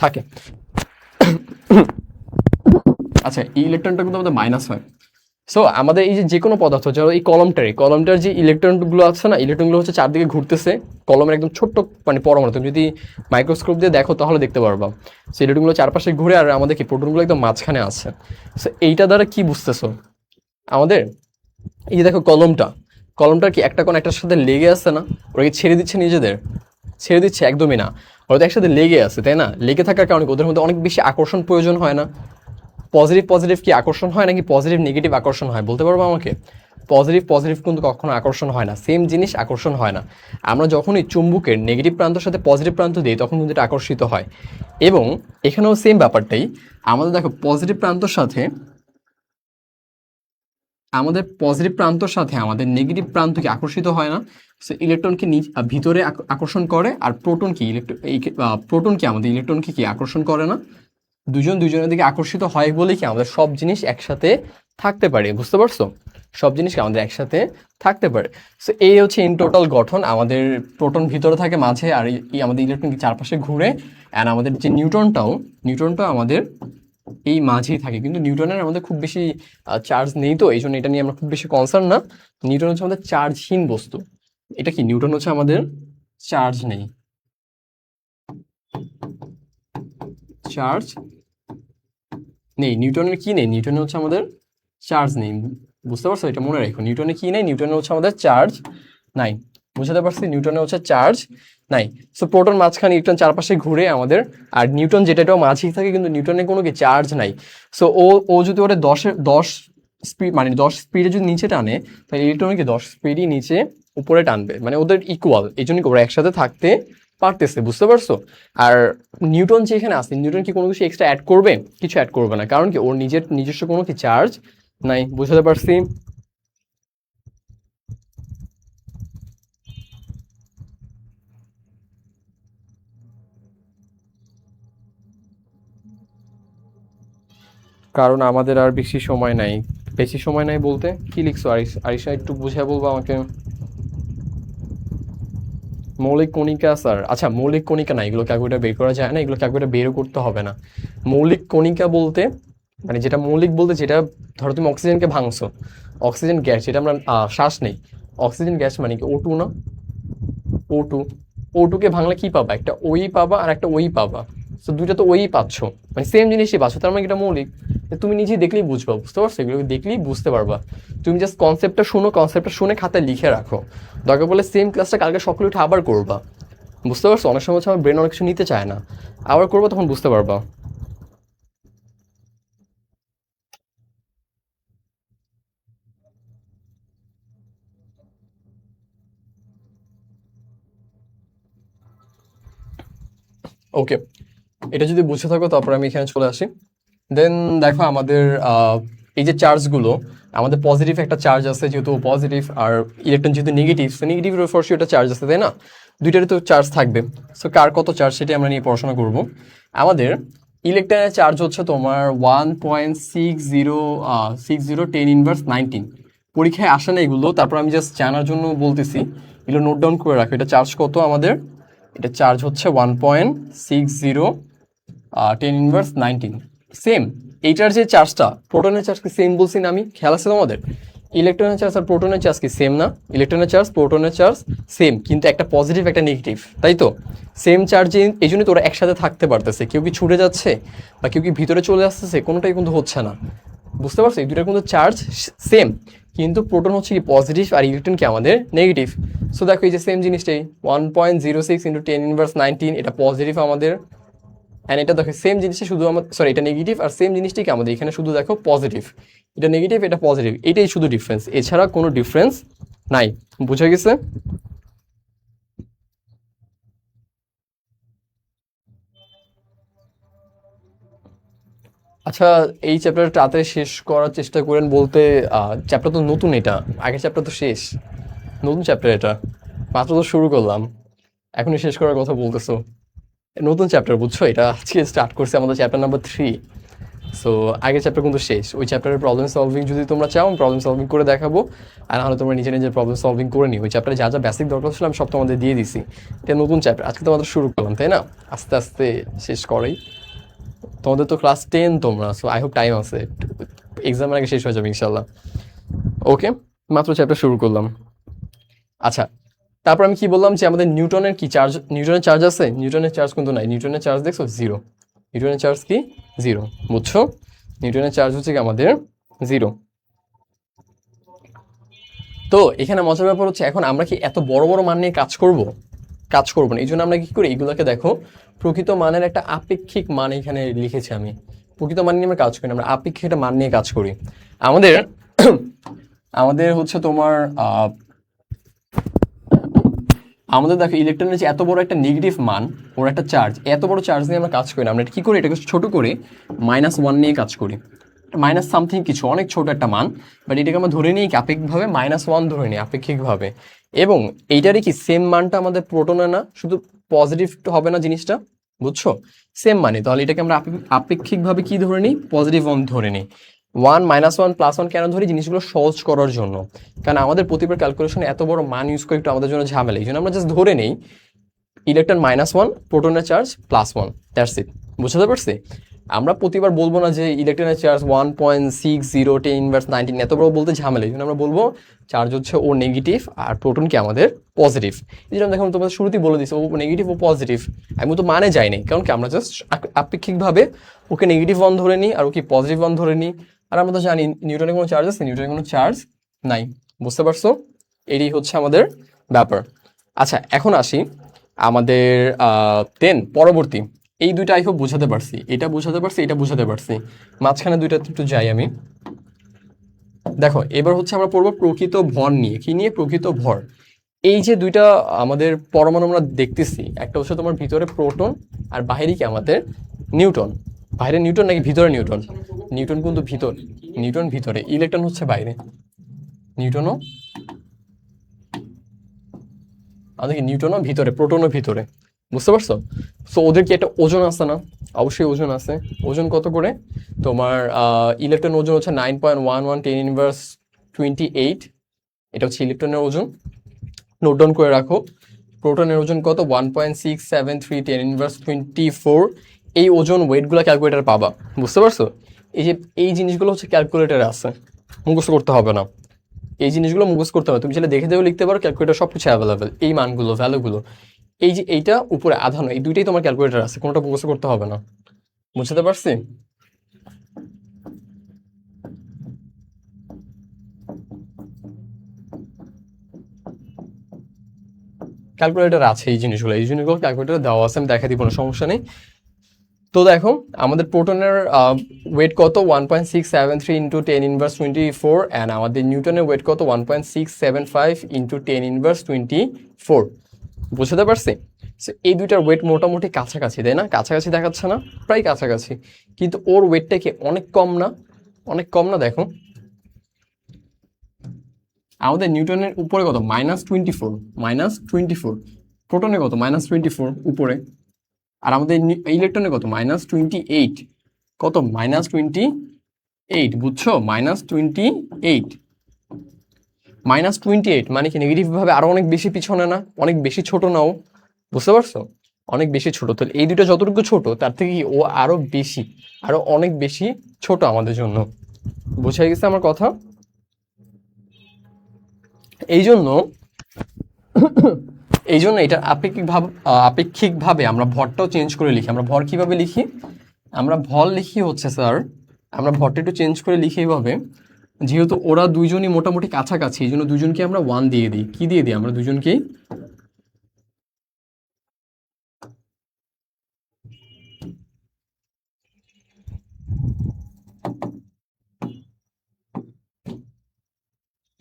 থাকে। আচ্ছা, এই ইলেকট্রনটা কিন্তু আমাদের মাইনাস হয়। সো আমাদের এই যে কোনো পদার্থ, ধরো এই কলমটার যে ইলেকট্রনগুলো আছে না, ইলেকট্রনগুলো হচ্ছে চারদিকে ঘুরতেছে। কলমের একদম ছোট্ট মানে পরমাণু, তুমি যদি মাইক্রোস্কোপ দিয়ে দেখো তাহলে দেখতে পারবা। সো ইলেকট্রনগুলো চারপাশে ঘুরে, আর আমাদের কি প্রোটনগুলো একদম মাঝখানে আছে। সো এইটা দ্বারা কি বুঝতেছো? আমাদের এই যে দেখো কলমটা কি একটা কোন একটার সাথে লেগে আছে না? ওরা কি ছেড়ে দিচ্ছে নিজেদের? ছেড়ে দিচ্ছে? একদমই না। ওরা তো একসাথে লেগে আছে, তাই না? লেগে থাকার কারণে ওদের মধ্যে অনেক বেশি আকর্ষণ প্রয়োজন হয় না? পজিটিভ পজিটিভ কি আকর্ষণ হয়, নাকি পজিটিভ নেগেটিভ আকর্ষণ হয়? বলতে পারবো আমাকে? পজিটিভ পজিটিভ কিন্তু কখনো আকর্ষণ হয় না, সেম জিনিস আকর্ষণ হয় না। আমরা যখনই চুম্বকের নেগেটিভ প্রান্তের সাথে পজিটিভ প্রান্ত দিই, তখন কিন্তু এটা আকর্ষিত হয়। এবং এখানেও সেম ব্যাপারটাই। আমাদের দেখো পজিটিভ প্রান্তর সাথে আমাদের নেগেটিভ প্রান্ত কি আকর্ষিত হয় না? সো ইলেকট্রনকে ভিতরে আকর্ষণ করে, আর প্রোটন কি আমাদের ইলেকট্রনকে কি আকর্ষণ করে না? দুজনের দিকে আকর্ষিত হয় বলে কি আমাদের সব জিনিস একসাথে থাকতে পারে। বুঝতে পারছো? সব জিনিস কি আমাদের একসাথে থাকতে পারে। সো এই হচ্ছে ইন টোটাল গঠন। আমাদের প্রোটন ভিতরে থাকে মাঝে, আর আমাদের ইলেকট্রন চারপাশে ঘুরে। অ্যান্ড আমাদের যে নিউট্রনটাও আমাদের এই মাঝেই থাকে, কিন্তু নিউটনের আমাদের খুব বেশি চার্জ নেই, তো এই জন্য এটা নিয়ে আমরা খুব বেশি কনসার্ন না। নিউটন হচ্ছে আমাদের চার্জহীন বস্তু। এটা কি নিউটন হচ্ছে আমাদের চার্জ নেই, চার্জ নেই। নিউটনের কি নেই? নিউটনের হচ্ছে আমাদের চার্জ নেই। বুঝতে পারছো? এটা মনে রাখো, নিউটনে কি নেই? নিউটনের হচ্ছে আমাদের চার্জ নাই। বুঝতে পারছি? নিউটনের হচ্ছে চার্জ নাই। সো প্রোটন মাঝখানে, ইলেকট্রন চারপাশে ঘুরে আমাদের, আর নিউটন যেটা এটাও মাঝেই থাকে, কিন্তু নিউটনের কোনো কি চার্জ নাই। সো ও যদি ওটা দশ স্পিড, মানে 10 স্পিডে যদি নিচে টানে, তাহলে ইলেকট্রন কি 10 স্পিডই নিচে উপরে টানবে, মানে ওদের ইকুয়াল, এই জন্য ওরা একসাথে থাকতে পারতেছে। বুঝতে পারছো? আর নিউটন যে এখানে আসছে, নিউটন কি কোনো কিছু এক্সট্রা অ্যাড করবে? কিছু অ্যাড করবে না, কারণ কি ওর নিজস্ব কোনো কি চার্জ নাই। বুঝতে পারছি? কারণ আমাদের আর বেশি সময় নাই। বেশি সময় নাই বলতে কি লিখছো আরিশা, একটু বুঝিয়ে বলবো আমাকে? মৌলিক কণিকা স্যার, আচ্ছা মৌলিক কণিকা না, এগুলো ক্যালকুলেটর বের করা যায় না, এগুলো ক্যালকুলেটর বেরও করতে হবে না। মৌলিক কণিকা বলতে, মানে যেটা মৌলিক বলতে, যেটা ধরো তুমি অক্সিজেনকে ভাঙছো, অক্সিজেন গ্যাস যেটা আমরা শ্বাস নেই, অক্সিজেন গ্যাস মানে কি O2 না? O2, O2 কে ভাঙলে কি পাবা? একটা ওই পাবা আর একটা ওই পাবা। তো দুইটা তো ওই পাচ্ছ, মানে সেম জিনিসই পাচ্ছ, তার মানে এটা মৌলিক। তুমি নিজেই দেখলেই বুঝবা। বুঝতে পারছো? এগুলো দেখলেই বুঝতে পারবা। তুমি জাস্ট কনসেপ্টটা শুনো, কনসেপ্টটা শুনে খাতায় লিখে রাখো। দরকার পড়লে সেম ক্লাসটা কালকে সকালে উঠে আবার করবা। বুঝতে পারছো? অনেক সময় হচ্ছে আমার ব্রেন অনেক কিছু নিতে চায় না, আবার করবো তখন বুঝতে পারবা। ওকে, এটা যদি বুঝে থাকো তারপর আমি এখানে চলে আসি। দেন দেখো আমাদের এই যে চার্জগুলো, আমাদের পজিটিভ একটা চার্জ আছে যেহেতু পজিটিভ, আর ইলেকট্রন যেহেতু নেগেটিভ, সো নেগেটিভের উপর একটা চার্জ আছে, তাই না? দুইটারই তো চার্জ থাকবে। সো কার কত চার্জ সেটা আমরা নিয়ে পড়াশোনা করব। আমাদের ইলেকট্রনের চার্জ হচ্ছে তোমার 1.60 10⁻19। পরীক্ষায় আসে না এগুলো, তারপর আমি জাস্ট জানার জন্য বলতেছি, এগুলো নোট ডাউন করে রাখো। এটা চার্জ কত আমাদের? এটা চার্জ হচ্ছে 1.60 10⁻19। সেম। এইটার যে চার্জটা, প্রোটনের চার্জ কি সেম বলছি না আমি? খেয়াল আছে তোমাদের? ইলেকট্রনের চার্জ আর প্রোটনের চার্জ কি সেম না? ইলেকট্রনের চার্জ, প্রোটনের চার্জ সেম, কিন্তু একটা পজিটিভ একটা নেগেটিভ, তাই তো? সেম চার্জে, এই জন্যই তোরা একসাথে থাকতে পারতেছে। কেউ কি ছুটে যাচ্ছে বা কেউ কি ভিতরে চলে আসতেছে, কোনোটাই কিন্তু হচ্ছে না। বুঝতে পারছো? এই দুটার কিন্তু চার্জ সেম, কিন্তু প্রোটন হচ্ছে কি পজিটিভ আর ইলেকট্রন কি আমাদের নেগেটিভ। সো দেখো এই যে সেম জিনিসটাই, 1.06 × 10⁻19, এটা পজিটিভ আমাদের। অ্যান্ড এটা দেখো সেম জিনিসটা, শুধু আমার সরি এটা নেগেটিভ, আর সেম জিনিসটাই কি আমাদের এখানে শুধু দেখো পজিটিভ। এটা নেগেটিভ, এটা পজিটিভ, এটাই শুধু ডিফারেন্স, এছাড়া কোনো ডিফারেন্স নাই। বুঝা গেছে? আচ্ছা, এই চ্যাপ্টারটা তাড়াতাড়ি শেষ করার চেষ্টা করেন বলতে, চ্যাপ্টার তো নতুন, এটা আগের চ্যাপ্টার তো শেষ, নতুন চ্যাপ্টার এটা, মাত্র তো শুরু করলাম, এখনই শেষ করার কথা বলতেছো? নতুন চ্যাপ্টার, বুঝছো? এটা আজকে স্টার্ট করছে আমাদের চ্যাপ্টার নাম্বার 3। সো আগের চ্যাপ্টার কিন্তু শেষ। ওই চ্যাপ্টারের প্রবলেম সলভিং যদি তোমরা চাও, প্রবলেম সলভিং করে দেখাবো। আর নাহলে তোমরা নিজে নিজের প্রবলেম সলভিং করে নিও। ওই চ্যাপ্টারে যা যা বেসিক দরকার ছিল আমি সব তোমাদের দিয়ে দিছি। এটা নতুন চ্যাপ্টার, আজকে তোমাদের শুরু করলাম, তাই না? আস্তে আস্তে শেষ করেই। তোমাদের তো ক্লাস 10 তোমরা, সো আই হোপ টাইম আছে, এক্সামের আগে শেষ হয়ে যাবে ইনশাল্লাহ। ওকে, মাত্র চ্যাপ্টার শুরু করলাম। আচ্ছা, তারপর আমি কি বললাম যে আমাদের নিউটনের কি চার্জ, নিউটনের চার্জ আছে? নিউটনের চার্জ কিন্তু নাই। নিউটনের চার্জ দেখছো? জিরো। নিউটনের চার্জ কি? জিরো। বুঝছো? নিউটনের চার্জ হচ্ছে কি আমাদের জিরো। তো এখানে মজার ব্যাপার হচ্ছে, এখন আমরা কি এত বড় বড় মান নিয়ে কাজ করব? কাজ করবো না। এই জন্য আমরা কি করি, এগুলোকে দেখো প্রকৃত মানের একটা আপেক্ষিক মান এখানে লিখেছি আমি। প্রকৃত মান নিয়ে আমরা কাজ করি না, আমরা আপেক্ষিক একটা মান নিয়ে কাজ করি। আমাদের আমাদের হচ্ছে তোমার আমাদের দেখো ইলেকট্রনের যে এত বড় একটা নেগেটিভ মান, ওর একটা চার্জ, এত বড় চার্জ নিয়ে আমরা কাজ করি না। আমরা এটা কি করি, এটাকে ছোট করে -1 নিয়ে কাজ করি। মাইনাস সামথিং কিছু, অনেক ছোট একটা মান, বাট এটাকে আমরা ধরে নিই কি আপেক্ষিকভাবে -1 ধরে নিই আপেক্ষিকভাবে। এবং এইটারই কি সেম মানটা আমাদের প্রোটনে না, শুধু পজিটিভ হবে না জিনিসটা। বুঝছো? সেম মানে, তাহলে এটাকে আমরা আপেক্ষিকভাবে কি ধরে নিই, +1 ধরে নিই। 1 -1 +1 কেন ধরি, জিনিসগুলো সহজ করার জন্য। কারণ আমাদের প্রতিবার ক্যালকুলেশনে এত বড় মান ইউজ করে একটু আমাদের জন্য ঝামেলা, এই জন্য আমরা জাস্ট ধরে নেই ইলেকট্রন -1, প্রোটনের চার্জ +1, দ্যাটস ইট। বুঝতে পারছি? আমরা প্রতিবার বলবো না যে ইলেকট্রনের চার্জ 1.60 10⁻19 এত বড় বলতে ঝামেলা, এই জন্য আমরা বলবো চার্জ হচ্ছে ও নেগেটিভ আর প্রোটন কি আমাদের পজিটিভ। এই জন্য দেখুন তোমাদের শুরুতেই বলে দিচ্ছি ও নেগেটিভ ও পজিটিভ, আমি তো মানে যাই নাই, কারণ কি আমরা জাস্ট আপেক্ষিকভাবে ওকে নেগেটিভ ওয়ান ধরে নিই আর ওকে পজিটিভ ওয়ান ধরে নিই। আর আমরা তো জানি নিউটনের কোনো চার্জ আছে, নিউটনের কোনো চার্জ নাই। বুঝতে পারছো? এটাই হচ্ছে আমাদের ব্যাপার। আচ্ছা এখন আসি আমাদের দেন পরবর্তী এই দুইটা আই হোপ বোঝাতে পারছি, এটা বোঝাতে পারছি, এটা বোঝাতে পারছি, মাঝখানে দুইটা একটু যাই আমি। দেখো এবার হচ্ছে আমরা পড়বো প্রকৃত ভর নিয়ে। কি নিয়ে? প্রকৃত ভর। এই যে দুইটা আমাদের পরমাণু আমরা দেখতেছি, একটা হচ্ছে তোমার ভিতরে প্রোটন আর বাইরে কি আমাদের নিউটন। বাইরে নিউটন নাকি ভিতরে নিউটন? নিউটন কিন্তু ভিতর, নিউটন ভিতরে, ইলেকট্রন হচ্ছে বাইরে। নিউটনও আমাদের কি নিউটনও ভিতরে, প্রোটনও ভিতরে। বুঝতে পারছো? সো ওদের কি একটা ওজন আছে না? অবশ্যই ওজন আছে। ওজন কত করে? তোমার ইলেকট্রন ওজন হচ্ছে 9.11 10⁻28। এটা হচ্ছে ইলেকট্রনের ওজন, নোট ডাউন করে রাখো। প্রোটনের ওজন কত? 1.673 10⁻24। এই ওজন ওয়েটগুলো ক্যালকুলেটার পাবা। বুঝতে পারছো? এই যে এই জিনিসগুলো হচ্ছে ক্যালকুলেটারে আছে, মুখস্থ করতে হবে না। এই জিনিসগুলো মুখস্থ করতে হবে, তুমি চাইলে দেখে দেখেও লিখতে পারো, ক্যালকুলেটার সব কিছু অ্যাভেলেবেল, এই মানগুলো ভ্যালুগুলো। এই যে এইটা উপরে আধানো, এই দুইটাই তোমার ক্যালকুলেটার আছে, কোনোটা মুখস্থ করতে হবে না। বুঝতে পারছি? ক্যালকুলেটার আছে এই জিনিসগুলো, এই জিনিসগুলো ক্যালকুলেটার দেওয়া আছে, আমি দেখা দিব না, সমস্যা নেই। তো দেখো আমাদের প্রোটনের ওয়েট কত? 1.673 ইন্টু 10⁻24, অ্যান্ড আমাদের নিউটনের ওয়েট কত? 1.675 ইন্টু 10⁻24। বুঝতে পারছি? এই দুইটার ওয়েট মোটামুটি কাছাকাছি, তাই না? কাছাকাছি দেখাচ্ছে না? প্রায় কাছাকাছি, কিন্তু ওর ওয়েটটা কি অনেক কম না? অনেক কম না? দেখো আমাদের নিউটনের উপরে কত? -24, -24। প্রোটনে কত? -24 উপরে। আর আমাদের ইলেকট্রনে কত? -28। কত? -28, বুঝছো? -28, -28 মানে কি নেগেটিভ ভাবে আরো অনেক বেশি পিছনে না? অনেক বেশি ছোট নাও। বুঝতে পারছো? অনেক বেশি ছোট। তাহলে এই দুটো যতটুকু ছোট তার থেকে কি ও আরো বেশি, আরো অনেক বেশি ছোট আমাদের জন্য। বোঝা গেছে আমার কথা? এই জন্য এই জন্য এটা আপেক্ষিকভাবে আমরা ভরটাও চেঞ্জ করে লিখি। আমরা ভর কিভাবে লিখি? আমরা ভর লিখি হচ্ছে স্যার, আমরা ভরটা একটু চেঞ্জ করে লিখি এইভাবে, যেহেতু ওরা দুইজনই মোটামুটি কাছাকাছি এই জন্য দুজনকে আমরা 1 দিয়ে দিই। কি দিয়ে দিই? আমরা দুজনকেই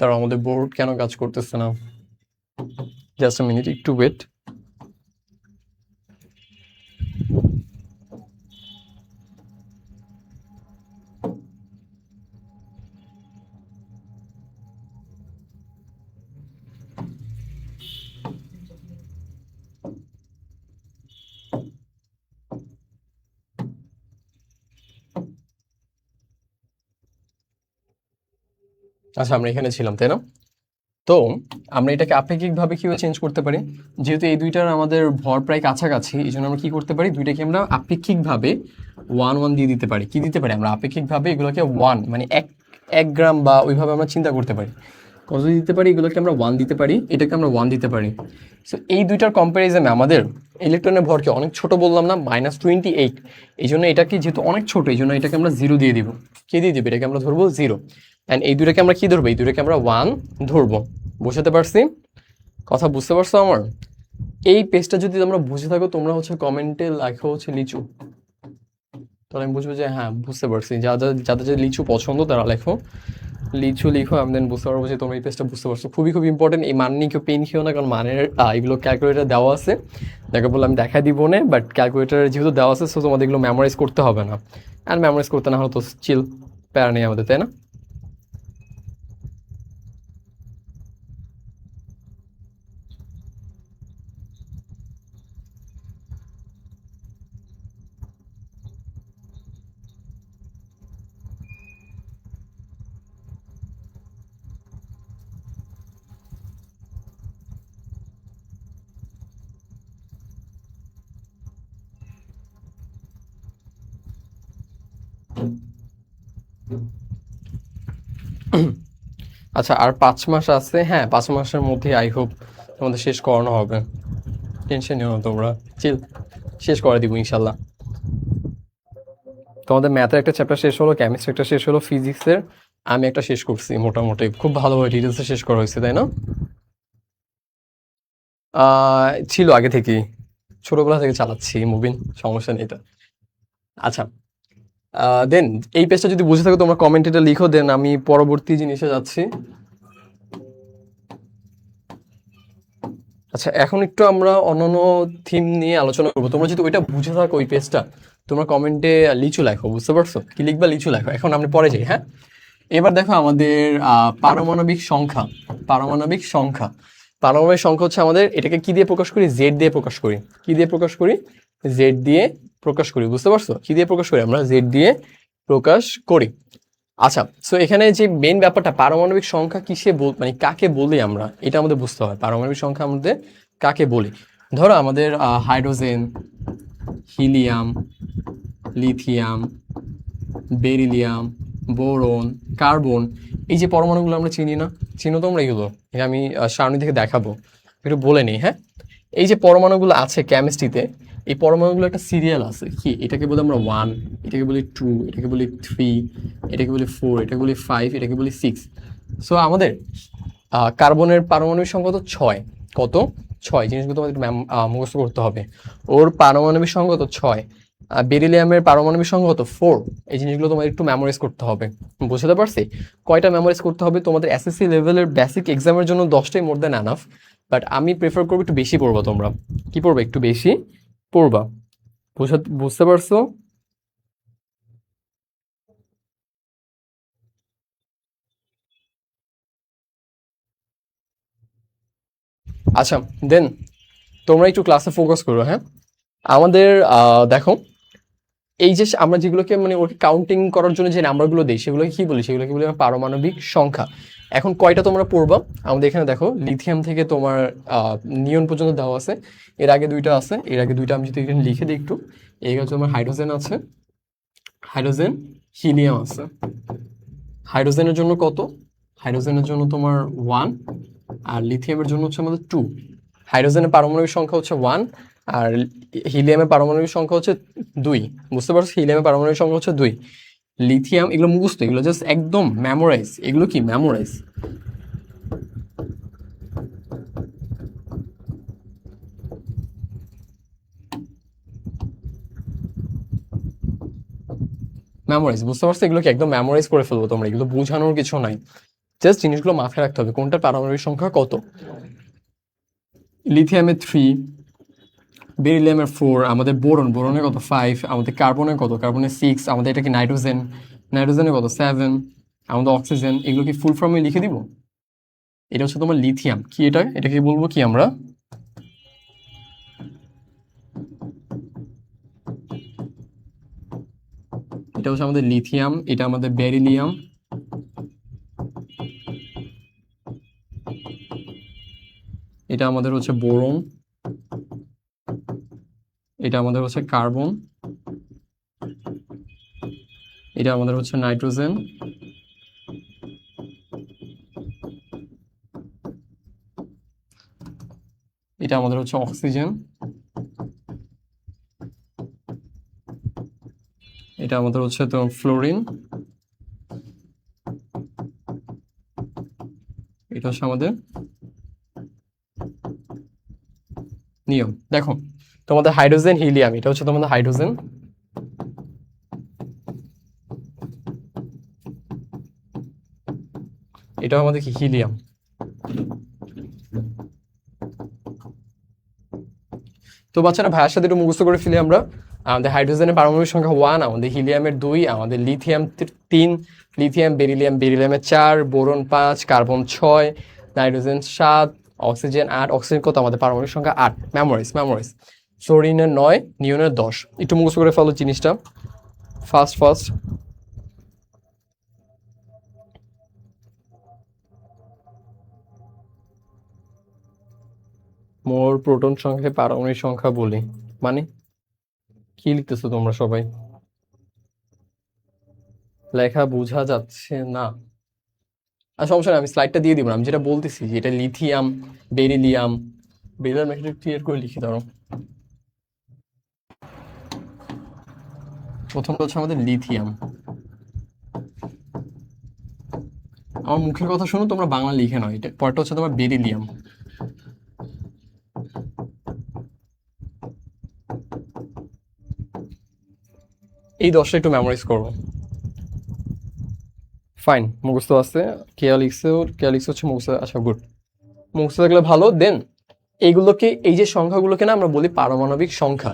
তার আমাদের বোর্ড কেন কাজ করতেছে না? জাস্ট মিনিট, একটু ওয়েট। আচ্ছা আমরা এখানে ছিলাম, তাই না? তো আমরা এটাকে আপেক্ষিকভাবে কিভাবে চেঞ্জ করতে পারি? যেহেতু এই দুইটার আমাদের ভর প্রায় কাছাকাছি, এই জন্য আমরা কি করতে পারি? দুইটাকে আমরা আপেক্ষিকভাবে 1 1 দিয়ে দিতে পারি। কি দিতে পারি? আমরা আপেক্ষিকভাবে এগুলোকে 1 মানে 1 গ্রাম বা ওইভাবে আমরা চিন্তা করতে পারি। কত দিতে পারি? এগুলোকে আমরা 1 দিতে পারি, এটাকে আমরা 1 দিতে পারি। সো এই দুইটার কম্প্যারিজনে আমাদের ইলেকট্রনের ভরকে অনেক ছোট বললাম না? -28। এই জন্য এটাকে যেহেতু অনেক ছোট, এই জন্য এটাকে আমরা 0 দিয়ে দিব। কি দিয়ে দিব? এটাকে আমরা ধরবো 0। অ্যান্ড এই দুটাকে আমরা কি ধরবো? এই দুটাকে আমরা 1 ধরবো। বুঝতে পারছি? কথা বুঝতে পারছো আমার? এই পেজটা যদি তোমরা বুঝে থাকো, তোমরা হচ্ছে কমেন্টে লেখো হচ্ছে লিচু, তাহলে আমি বুঝবো যে হ্যাঁ বুঝতে পারছি। যাদের যে লিচু পছন্দ তারা লেখো লিচু, লিখো, আমি দেন বুঝতে পারবো যে তোমরা এই পেজটা বুঝতে পারছো। খুবই খুব ইম্পর্টেন্ট। এই মান নিয়ে কেউ পেন খেও না, কারণ মানের এগুলো ক্যালকুলেটার দেওয়া আছে, দেখে বললে আমি দেখা দিব না, বাট ক্যালকুলেটার যেহেতু দেওয়া আছে সো তোমাদের এগুলো মেমোরাইজ করতে হবে না। আর মেমোরাইজ করতে না হলে তো চিল, প্যারা নেই আমাদের, তাই না? আচ্ছা, আর 5 মাস আছে। হ্যাঁ, 5 মাসের মধ্যে আই হোপ তোমাদের শেষ করানো হবে। টেনশন নিও না তোমরা, চিল, শেষ করে দিব ইনশাল্লাহ। তোমাদের ম্যাথের একটা চ্যাপ্টার শেষ হলো, কেমিস্ট্রি একটা শেষ হলো, ফিজিক্সের আমি একটা শেষ করছি মোটামুটি, খুব ভালোভাবে ডিটেলসে শেষ করা হয়েছে, তাই না? ছিল আগে থেকেই, ছোটবেলা থেকে চালাচ্ছি মুভিন, সমস্যা নেই এটা। আচ্ছা, দেন এই পেজটা যদি বুঝে থাকো তোমরা কমেন্ট এটা লিখো, দেন আমি পরবর্তী জিনিসে যাচ্ছি। আচ্ছা, এখন একটু আমরা অন্যান্য থিম নিয়ে আলোচনা করবো। তোমরা যদি ওইটা বুঝে থাকো ওই পেজটা, তোমরা কমেন্টে লিচু লেখো, বুঝতে পারছো কি লিখবা? লিচু লেখো। এখন আমরা পরে যাই, হ্যাঁ। এবার দেখো আমাদের পারমাণবিক সংখ্যা। পারমাণবিক সংখ্যা, পারমাণবিক সংখ্যা হচ্ছে আমাদের, এটাকে কি দিয়ে প্রকাশ করি? জেড দিয়ে প্রকাশ করি। কি দিয়ে প্রকাশ করি? জেড দিয়ে প্রকাশ করি, বুঝতে পারছো? কি দিয়ে প্রকাশ করি? আমরা জেড দিয়ে প্রকাশ করি। আচ্ছা, সো এখানে যে মেইন ব্যাপারটা, পারমাণবিক সংখ্যা কিসে মানে কাকে বলি আমরা, এটা আমাদের বুঝতে হয়। পারমাণবিক সংখ্যা আমাদের কাকে বলি? ধরো আমাদের hydrogen, helium, lithium, beryllium, boron, carbon, এই যে পরমাণুগুলো আমরা চিনি না? চিনো তোমরা এগুলো? এটা আমি সারণী থেকে দেখাবো, একটু বলে নিই, হ্যাঁ। এই যে পরমাণুগুলো আছে কেমিস্ট্রিতে, এই পরমাণুগুলো একটা সিরিয়াল আছে, কি এটাকে বলি আমরা 1, এটাকে বলি 2, এটাকে বলি 3, এটাকে বলি 4, এটাকে বলি 5, এটাকে বলি 6। সো আমাদের কার্বনের পারমাণবিক সংখ্যা তো 6। কত? 6। জিনিসগুলো তোমাদের একটু মুখস্থ করতে হবে। ওর পারমাণবিক সংখ্যা তো 6। বেরিলিয়ামের পারমাণবিক সংখ্যা কত? 4। এই জিনিসগুলো তোমাদের একটু মেমোরাইজ করতে হবে। বুঝতে পারছি? কয়টা মেমোরাইজ করতে হবে? তোমাদের এসএসসি লেভেলের বেসিক এক্সামের জন্য 10টাই মোর দ্যান এনাফ, বাট আমি প্রেফার করবো একটু বেশি পড়বা তোমরা। কি পড়বে? একটু বেশি পড়বা। বুঝতে পারছো? আচ্ছা, দেন তোমরা একটু ক্লাসে ফোকাস করো, হ্যাঁ। আমাদের দেখো, এই যে আমরা যেগুলোকে মানে ওকে কাউন্টিং করার জন্য যে নাম্বারগুলো দিই, সেগুলোকে কি বলি? সেগুলোকে বলি আমরা পারমাণবিক সংখ্যা। এখন কয়টা তোমরা পড়বা? আমাদের এখানে দেখো, লিথিয়াম থেকে তোমার নিয়ন পর্যন্ত দেওয়া আছে। এর আগে দুইটা আছে, এর আগে দুইটা আমি যদি এখানে লিখে দিই একটু। এই হচ্ছে তোমার হাইড্রোজেন আছে, হাইড্রোজেন, হিলিয়াম আছে। হাইড্রোজেনের জন্য কত? হাইড্রোজেনের জন্য তোমার 1, আর লিথিয়ামের জন্য হচ্ছে আমাদের 2। হাইড্রোজেনের পারমাণবিক সংখ্যা হচ্ছে 1, আর হিলিয়ামের পারমাণবিক সংখ্যা হচ্ছে 2। বুঝতে পারছো? হিলিয়ামের পারমাণবিক সংখ্যা হচ্ছে 2। লিথিয়াম, এগুলো মুখস্থ, এগুলো জাস্ট একদম মেমোরাইজ। এগুলো কি? মেমোরাইজ। মেমোরাইজ, বুঝতে পারছো? এগুলো কি একদম মেমোরাইজ করে ফেলবো তোমরা, এগুলো বোঝানোর কিছু নাই। জাস্ট জিনিসগুলো মাথায় রাখতে হবে, কোনটার পারমাণবিক সংখ্যা কত। লিথিয়ামের 3, বেরিলিয়ামের 4, আমাদের বোরন, বোরনের কত? 5, আমাদের কার্বনের কত? কার্বনের 6, আমাদের এটা কি নাইট্রোজেন, নাইট্রোজেনের কত? 7, আমাদের অক্সিজেন। এগুলো কি ফুল ফর্মে লিখে দিব? এটা হচ্ছে তোমার লিথিয়াম। কি এটা? এটাকে বলবো কি আমরা? এটা হচ্ছে আমাদের লিথিয়াম, এটা আমাদের বেরিলিয়াম, এটা আমাদের হচ্ছে বোরন, এটা আমাদের হচ্ছে কার্বন, এটা আমাদের হচ্ছে নাইট্রোজেন, এটা আমাদের হচ্ছে অক্সিজেন, এটা আমাদের হচ্ছে তো ফ্লোরিন, এটা হচ্ছে আমাদের নিয়ম। দেখো, তোমাদের হাইড্রোজেন, হিলিয়াম, এটা হচ্ছে তোমাদের হাইড্রোজেন, এটা আমাদের কি? হিলিয়াম। তো বাচ্চারা, ভাইয়ের সাথে একটু মুখস্থ করে ফেলি আমরা। আমাদের হাইড্রোজেনের পারমাণবিক সংখ্যা 1, আমাদের হিলিয়ামের 2, আমাদের লিথিয়াম 3, লিথিয়াম, বেরিলিয়াম, বেরিলিয়ামের 4, boron 5, carbon 6, nitrogen 7, oxygen 8। Oxygen কত? আমাদের পারমাণবিক সংখ্যা 8। Memorise, memorise. ফ্লোরিনের 9, নিওনের 10। একটু মুখস্থ করে ফেলো জিনিসটা, ফার্স্ট ফার্স্ট। মোর প্রোটন সংখ্যাকে পারমাণবিক সংখ্যা বলি, মানে কি লিখতেছো তোমরা সবাই? লেখা বোঝা যাচ্ছে না। আর সমস্যা নেই, আমি স্লাইডটা দিয়ে দিব না, আমি যেটা বলতেছি যে এটা লিথিয়াম, বেরিলিয়াম। বেরিলিয়াম একটা ক্লিয়ার করে লিখে ধরো। প্রথমটা হচ্ছে আমাদের লিথিয়াম। আমার মুখের কথা শুনো, তোমরা বাংলা লিখে নাও। এটা পরটা হচ্ছে তোমার বেরিলিয়াম। এই 10টা একটু মেমোরাইজ করো। ফাইন, মুখস্থ আছে। কেয়া লিখছে হচ্ছে মুখস্থ। আচ্ছা, গুড। মুখস্থ থাকলে ভালো। দেন এইগুলোকে, এই যে সংখ্যাগুলোকে না আমরা বলি পারমাণবিক সংখ্যা।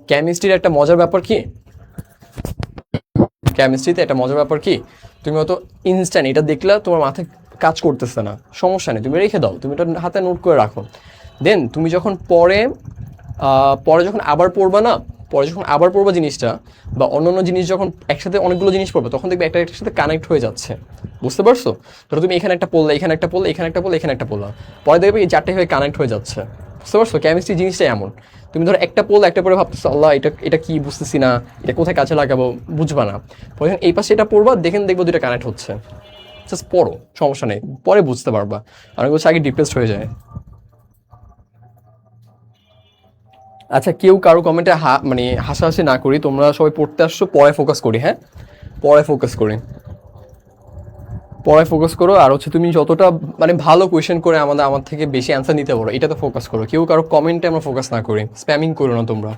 কেমিস্ট্রির একটা মজার ব্যাপার কি, কেমিস্ট্রিতে একটা মজার ব্যাপার কি, তুমি হয়তো ইনস্ট্যান্ট এটা দেখলে তোমার মাথায় কাজ করতেছে না, সমস্যা নেই, তুমি রেখে দাও, তুমি এটা হাতে নোট করে রাখো। দেন তুমি যখন পরে যখন আবার পড়বা না, পরে যখন আবার পড়বা জিনিসটা, বা অন্যান্য জিনিস যখন একসাথে অনেকগুলো জিনিস পড়বে, তখন দেখবে একটা একটার সাথে কানেক্ট হয়ে যাচ্ছে। বুঝতে পারছো? ধরো তুমি এখানে একটা পড়লে, এখানে একটা পড়লে, এখানে একটা পড়লে, এখানে একটা পড়লা, পরে দেখবে এই চারটে হয়ে কানেক্ট হয়ে যাচ্ছে। বুঝতে পারছো? কেমিস্ট্রি জিনিসটা এমন, তুমি ধরো একটা পড়লে, একটা পরে ভাবতেছো আল্লাহ এটা এটা কি বুঝতেছি না, এটা কোথায় কাছে লাগাবো, বুঝবা না। পরে যখন এই পাশে এটা পড়বা, দেখবো দুইটা কানেক্ট হচ্ছে। জাস্ট পড়ো, সমস্যা নেই, পরে বুঝতে পারবা। অনেক বছর আগে ডিপ্রেসড হয়ে যায়। আচ্ছা, কেউ কারো কমেন্টে মানে হাসাহাসি না করি, তোমরা সবাই পড়তে আসছো, পড়ায় ফোকাস করি। হ্যাঁ, পড়ায় ফোকাস করি, পড়ায় ফোকাস করো। আর হচ্ছে তুমি যতটা মানে ভালো কোয়েশ্চেন করে আমার থেকে বেশি অ্যান্সার নিতে পারো, এটাতে ফোকাস করো। কেউ কারো কমেন্টে আমরা ফোকাস না করি, স্প্যামিং করো না তোমরা।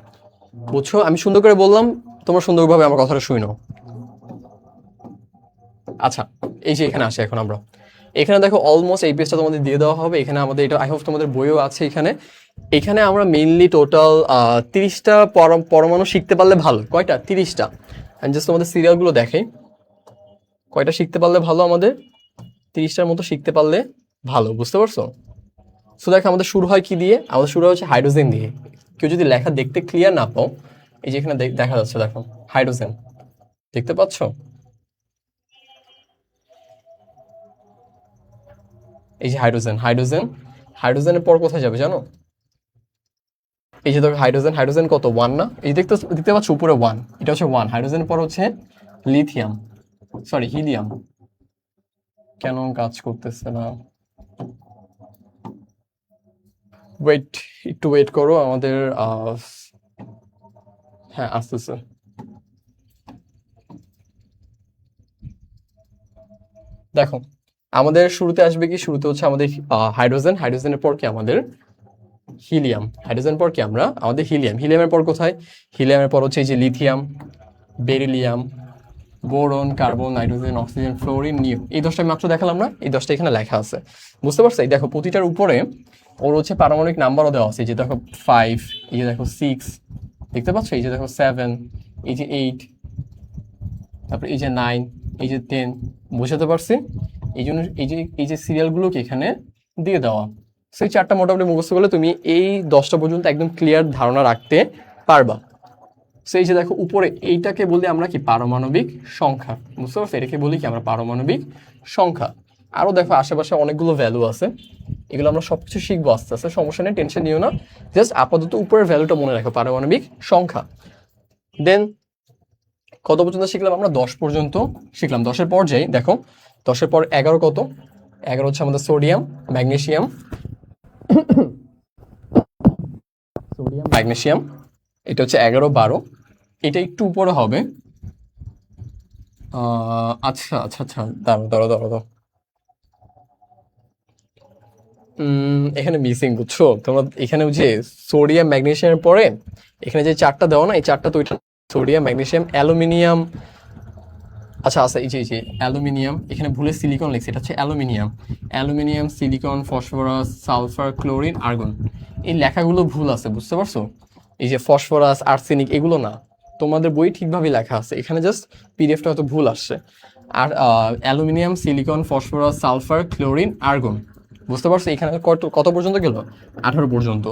বুঝছো? আমি সুন্দর করে বললাম, তোমরা সুন্দরভাবে আমার কথাটা শুনো। আচ্ছা, এই যে এখানে আসে এখন আমরা, এখানে দেখো অলমোস্ট এই পেজটা তোমাদের দিয়ে দেওয়া হবে। এখানে আমাদের এটা আই হোপ তোমাদের বইও আছে। এখানে এখানে আমরা মেইনলি টোটাল 30টা পরমাণু শিখতে পারলে ভালো। কয়টা? 30টা। আমি জাস্ট তোমাদের সিরিয়ালগুলো দেখাই, কয়টা শিখতে পারলে ভালো আমাদের। 30টার মতো শিখতে পারলে ভালো। বুঝতে পারছো? সো দেখো, আমাদের শুরু হয় কি দিয়ে? আমাদের শুরু হচ্ছে হাইড্রোজেন দিয়ে। কেউ যদি লেখা দেখতে ক্লিয়ার না পাও, এই যে এখানে দেখা যাচ্ছে, দেখো হাইড্রোজেন, দেখতে পাচ্ছ? এই যে হাইড্রোজেন, হাইড্রোজেনের পর কোথায় যাবে জানো? এই যে দেখো হাইড্রোজেন, হাইড্রোজেন কত? 1 না? এই যে দেখতে পাচ্ছ উপরে 1, এটা হচ্ছে 1। হাইড্রোজেনের পর হচ্ছে লিথিয়াম, সরি হিলিয়াম। কেন কাজ করতেছে না? ওয়েট, একটু ওয়েট করো আমাদের। হ্যাঁ, আসতেছে। দেখো, আমাদের শুরুতে আসবে কি, শুরুতে হচ্ছে আমাদের হাইড্রোজেন, হাইড্রোজেনের পর কি আমাদের হিলিয়াম, হাইড্রোজেন পর কি আমাদের হিলিয়াম, হিলিয়ামের পর কোথায়? হিলিয়ামের পর হচ্ছে এই যে lithium, beryllium, boron, carbon, nitrogen, oxygen, fluorine, নিও। এই 10টা মাত্র দেখালাম না? এই 10টা এখানে লেখা আছে। বুঝতে পারছো? এই দেখো প্রতিটার উপরে ওর হচ্ছে পারমাণবিক নাম্বারও দেওয়া আছে। এই যে দেখো 5, এই যে দেখো 6, দেখতে পাচ্ছ? এই যে দেখো 7, এই যে 8, তারপর এই যে 9, এই যে 10। বুঝাতে পারছি? এই জন্য এই যে সিরিয়ালগুলোকে এখানে দিয়ে দেওয়া। সেই চারটা মোটামুটি মুখস্থ করলে তুমি এই 10টা পর্যন্ত একদম ক্লিয়ার ধারণা রাখতে পারবা। সেই যে দেখো উপরে, এইটাকে বলি আমরা কি? পারমাণবিক সংখ্যা। বুঝতে পারছো? এটাকে বলি কি আমরা? পারমাণবিক সংখ্যা। আরো দেখো আশেপাশে অনেকগুলো ভ্যালু আছে, এগুলো আমরা সবকিছু শিখবো আস্তে আস্তে, সমস্যা নেই, টেনশন নিও না। জাস্ট আপাতত উপরের ভ্যালুটা মনে রাখো, পারমাণবিক সংখ্যা। দেন কত পর্যন্ত শিখলাম আমরা? 10 পর্যন্ত শিখলাম। 10-এর পর যাই, দেখো 10-এর পর 11 কত? 11 হচ্ছে আমাদের সোডিয়াম, ম্যাগনেসিয়াম, ম্যাগনেসিয়াম। এটা হচ্ছে 11, 12। এটা একটু উপরে হবে। আচ্ছা আচ্ছা আচ্ছা, দাঁড়ো দাঁড়ো দাঁড়ো দাঁড়ো, এখানে মিসিং, বুঝছো তোমরা? এখানে যে সোডিয়াম ম্যাগনেসিয়ামের পরে এখানে যে চারটা দেওয়া না, এই চারটা তো ওইটা সোডিয়াম, ম্যাগনেসিয়াম, অ্যালুমিনিয়াম। আচ্ছা আচ্ছা, এই যে অ্যালুমিনিয়াম, এখানে ভুলে সিলিকন লিখছে, এটা হচ্ছে aluminium. Aluminium, silicon, phosphorus, sulphur, chlorine, argon. এই লেখাগুলো ভুল আছে, বুঝতে পারছো? এই যে ফসফরাস, আর্সেনিক, এগুলো না, তোমাদের বই ঠিকভাবে লেখা আছে, এখানে জাস্ট পিডিএফটা হয়তো ভুল আসছে। আর aluminium, silicon, phosphorus, sulphur, chlorine, argon. বুঝতে পারছো? এখানে কত পর্যন্ত গেল? 18 পর্যন্ত।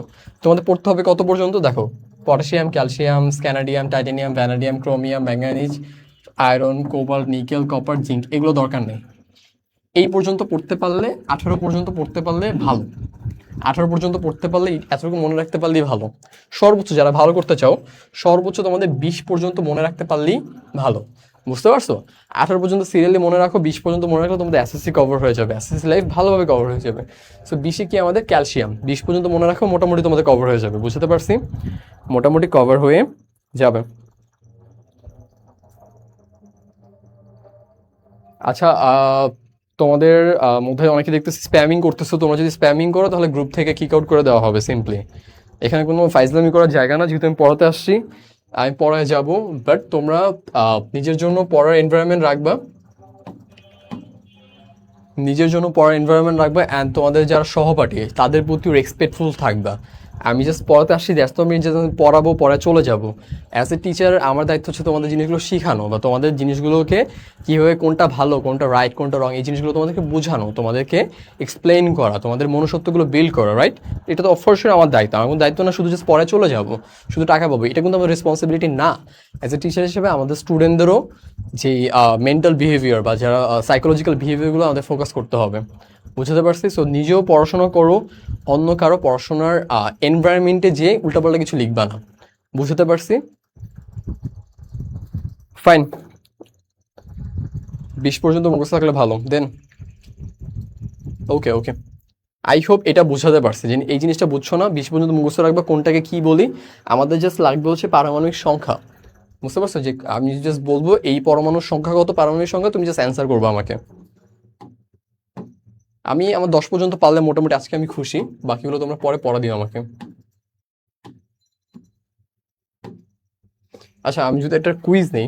তোমাদের পড়তে হবে কত পর্যন্ত? দেখো, potassium, calcium, scandium, titanium, vanadium, chromium, manganese, iron, cobalt, nickel, copper, zinc, এগুলো দরকার নেই। এই পর্যন্ত পড়তে পারলে, 18 পর্যন্ত পড়তে পারলে ভালো। 18 পর্যন্ত পড়তে পারলে, এতটুকু মনে রাখতে পারলেই ভালো। সর্বোচ্চ যারা ভালো করতে চাও, সর্বোচ্চ তোমাদের 20 পর্যন্ত মনে রাখতে পারলেই ভালো। বুঝতে পারছো? 18 পর্যন্ত সিরিয়ালি মনে রাখো, 20 পর্যন্ত মনে রাখলে তোমাদের এসএসসি কভার হয়ে যাবে, এসএসসি লাইফ ভালোভাবে কভার হয়ে যাবে। সো 20-এ কি আমাদের ক্যালসিয়াম, 20 পর্যন্ত মনে রাখো, মোটামুটি তোমাদের কভার হয়ে যাবে। বুঝতে পারছি? মোটামুটি কভার হয়ে যাবে। আচ্ছা, তোমাদের মধ্যে অনেকে দেখতেছি স্প্যামিং করতেছো। তোমরা যদি স্প্যামিং করো তাহলে গ্রুপ থেকে কিক আউট করে দেওয়া হবে সিম্পলি। এখানে কোনো ফাইজলামি করার জায়গা না, যেহেতু আমি পড়াতে আসছি, আমি পড়ায় যাব। বাট তোমরা নিজের জন্য পড়ার এনভায়রনমেন্ট রাখবা, নিজের জন্য পড়ার এনভায়রনমেন্ট রাখবা, অ্যান্ড তোমাদের যারা সহপাঠী তাদের প্রতি রেসপেক্টফুল থাকবা। আমি জাস্ট পড়াতে আসছি, দ্যাটস তো আমি যে পড়াবো, পড়ায় চলে যাব। অ্যাজ এ টিচার আমার দায়িত্ব হচ্ছে তোমাদের জিনিসগুলো শেখানো, বা তোমাদের জিনিসগুলোকে কীভাবে, কোনটা ভালো, কোনটা রাইট, কোনটা রং, এই জিনিসগুলো তোমাদেরকে বোঝানো, তোমাদেরকে এক্সপ্লেইন করা, তোমাদের মনুষ্যত্বগুলো বিল্ড করা, রাইট? এটা তো অবশ্যই আমার দায়িত্ব। আমার কোনো দায়িত্ব না শুধু জাস্ট পড়ায় চলে যাব, শুধু টাকা পাবো, এটা কিন্তু আমার রেসপন্সিবিলিটি না। অ্যাজ এ টিচার হিসেবে আমাদের স্টুডেন্টদেরও যে মেন্টাল বিহেভিয়ার বা যারা সাইকোলজিক্যাল বিহেভিয়ারগুলো আমাদের ফোকাস করতে হবে। বুঝতে পারছি? সো নিজেও পড়াশোনা করো, অন্য কারো পড়াশোনার এনভায়রনমেন্টে যে উল্টাপাল্টা কিছু লিখবা না। বুঝতে পারছি? ফাইন। 20 পর্যন্ত মুখস্থ থাকলে ভালো। দেন ওকে ওকে, আই হোপ এটা বোঝাতে পারছি যে এই জিনিসটা বুঝছো না। 20 পর্যন্ত মুখস্থ রাখবা, কোনটাকে কি বলি। আমাদের জাস্ট লাগবে হচ্ছে পারমাণবিক সংখ্যা। বুঝতে পারছো? যে আমি জাস্ট বলবো এই পরমাণুর সংখ্যা কত, পারমাণবিক সংখ্যা, তুমি জাস্ট অ্যান্সার করবো আমাকে। আমি আমার 10 পর্যন্ত পারলে মোটামুটি আজকে আমি খুশি, বাকিগুলো তোমরা পরে পড়া দিও আমাকে। আচ্ছা, আমি যদি একটা কুইজ নেই,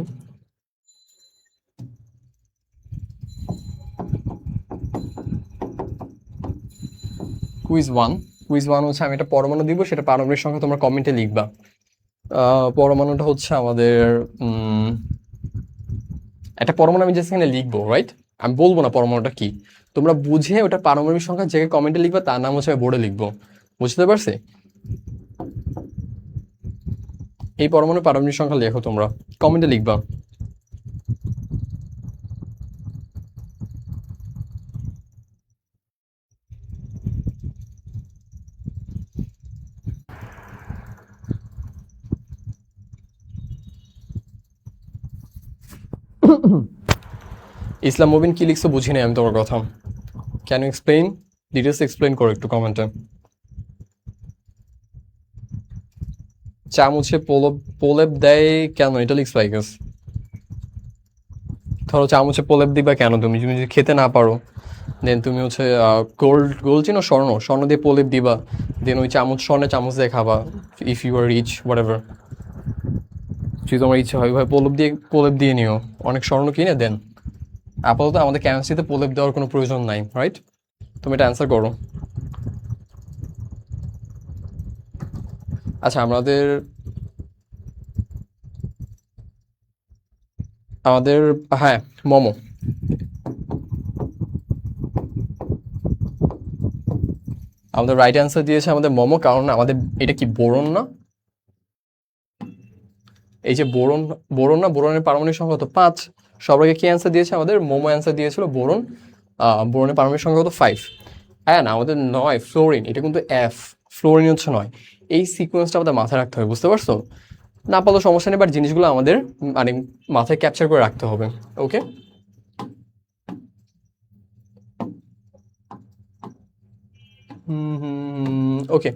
কুইজ ওয়ান হচ্ছে আমি একটা পরমাণু দিব, সেটা পারমাণবিক সংখ্যা তোমরা কমেন্টে লিখবা। পরমাণুটা হচ্ছে আমাদের একটা পরমাণু আমি জাস্ট এখানে লিখবো, রাইট? আমি বলবো না পরমাণুটা কি, তোমরা বুঝে ওটা পারমাণবিক সংখ্যা যে কমেন্টে লিখবা তার নাম হচ্ছে আমি বোর্ডে লিখবো। বুঝতে পারছি? এই পরমাণু পারমাণবিক সংখ্যা লেখো, তোমরা কমেন্টে লিখবা। ইসলাম মুবিন কি লিখছো বুঝি নাই আমি তোমার কথা। Can you explain, details explain করো একটু কমেন্টে। চামচে প্রলেপ দেয় কেন, এটা লিখছো আই গেস। ধরো চামচে প্রলেপ দিবা কেন, তুমি তুমি যদি খেতে না পারো, দেন তুমি হচ্ছে গোল্ড চিনো, স্বর্ণ দিয়ে প্রলেপ দিবা, দেন ওই স্বর্ণের চামচ দিয়ে খাবা, if you are rich whatever. যদি তোমার ইচ্ছা হয় ভাই প্রলেপ দিয়ে নিও, অনেক স্বর্ণ কিনে দেন। আপাতত আমাদের কেমিস্ট্রিতে প্রলেপ দেওয়ার কোনো প্রয়োজন নাই, রাইট? তুমি এটা অ্যান্সার করো। আচ্ছা, আমাদের আমাদের হ্যাঁ, মোমো। আমাদের রাইট অ্যান্সার দিয়েছে আমাদের মোমো, কারণ আমাদের এটা কি বোরন না? এই যে বোরন না, বোরনের পারমাণবিক সংখ্যা কত? 5। সবাইকে কি অ্যান্সার দিয়েছে? আমাদের মোমো অ্যান্সার দিয়েছিল বোরন। বোরনের পারমাণবিক সংখ্যা কত? 5। হ্যাঁ না, আমাদের 9 ফ্লোরিন, এটা কিন্তু এফ, ফ্লোরিন হচ্ছে 9। এই সিকোয়েন্সটা আমাদের মাথায় রাখতে হবে, বুঝতে পারছো? না পারলেও সমস্যা নেই, বাট জিনিসগুলো আমাদের মানে মাথায় ক্যাপচার করে রাখতে হবে। ওকে, ওকে।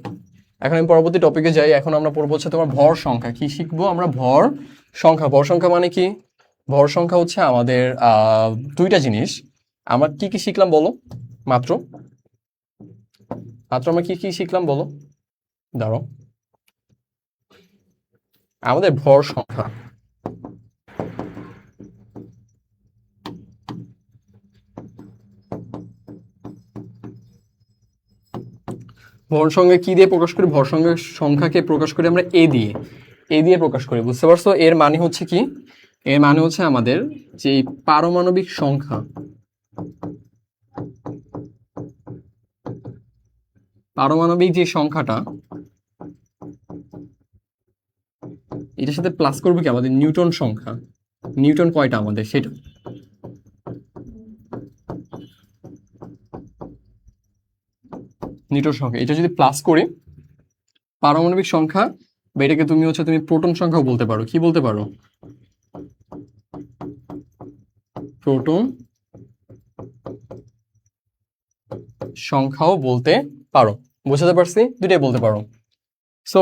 এখন আমি পরবর্তী টপিকে যাই। এখন আমরা পড়বো হচ্ছে তোমার ভর সংখ্যা। কি শিখবো আমরা? ভর সংখ্যা। ভর সংখ্যা মানে কি? ভর সংখ্যা হচ্ছে আমাদের দুইটা জিনিস। আমরা কি কি শিখলাম বলো? মাত্র মাত্র আমরা কি কি শিখলাম বলো? দাঁড়ো, আমাদের ভর সংখ্যা, ভর সংখ্যা কি দিয়ে প্রকাশ করি? ভর সংখ্যাকে প্রকাশ করি আমরা এ দিয়ে প্রকাশ করি। বুঝতে পারছো? এর মানে হচ্ছে কি? এর মানে হচ্ছে আমাদের যে পারমাণবিক সংখ্যা, পারমাণবিক যে সংখ্যাটা, এটার সাথে প্লাস করবো কি আমাদের নিউটন সংখ্যা। নিউটন কয়টা আমাদের সেটা। নিউটন সংখ্যা, এটা যদি প্লাস করি পারমাণবিক সংখ্যা, বা এটাকে তুমি প্রোটন সংখ্যাও বলতে পারো। কি বলতে পারো? প্রোটন সংখ্যাও বলতে পারো। বুঝতে পারছি, দুটাই বলতে পারো। সো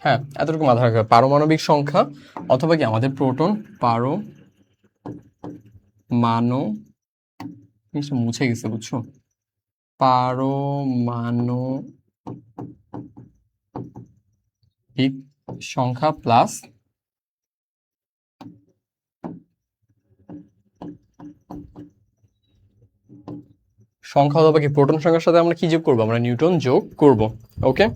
হ্যাঁ, এতটুকু মাথায় রাখবে, পারমাণবিক সংখ্যা অথবা কি আমাদের প্রোটন জিনিসটা মুছে গেছে, বুঝছো? পারমাণবিক সংখ্যা প্লাস সংখ্যা অথবা কি প্রোটন সংখ্যার সাথে আমরা কি যোগ করবো? আমরা নিউটন যোগ করব। ওকে,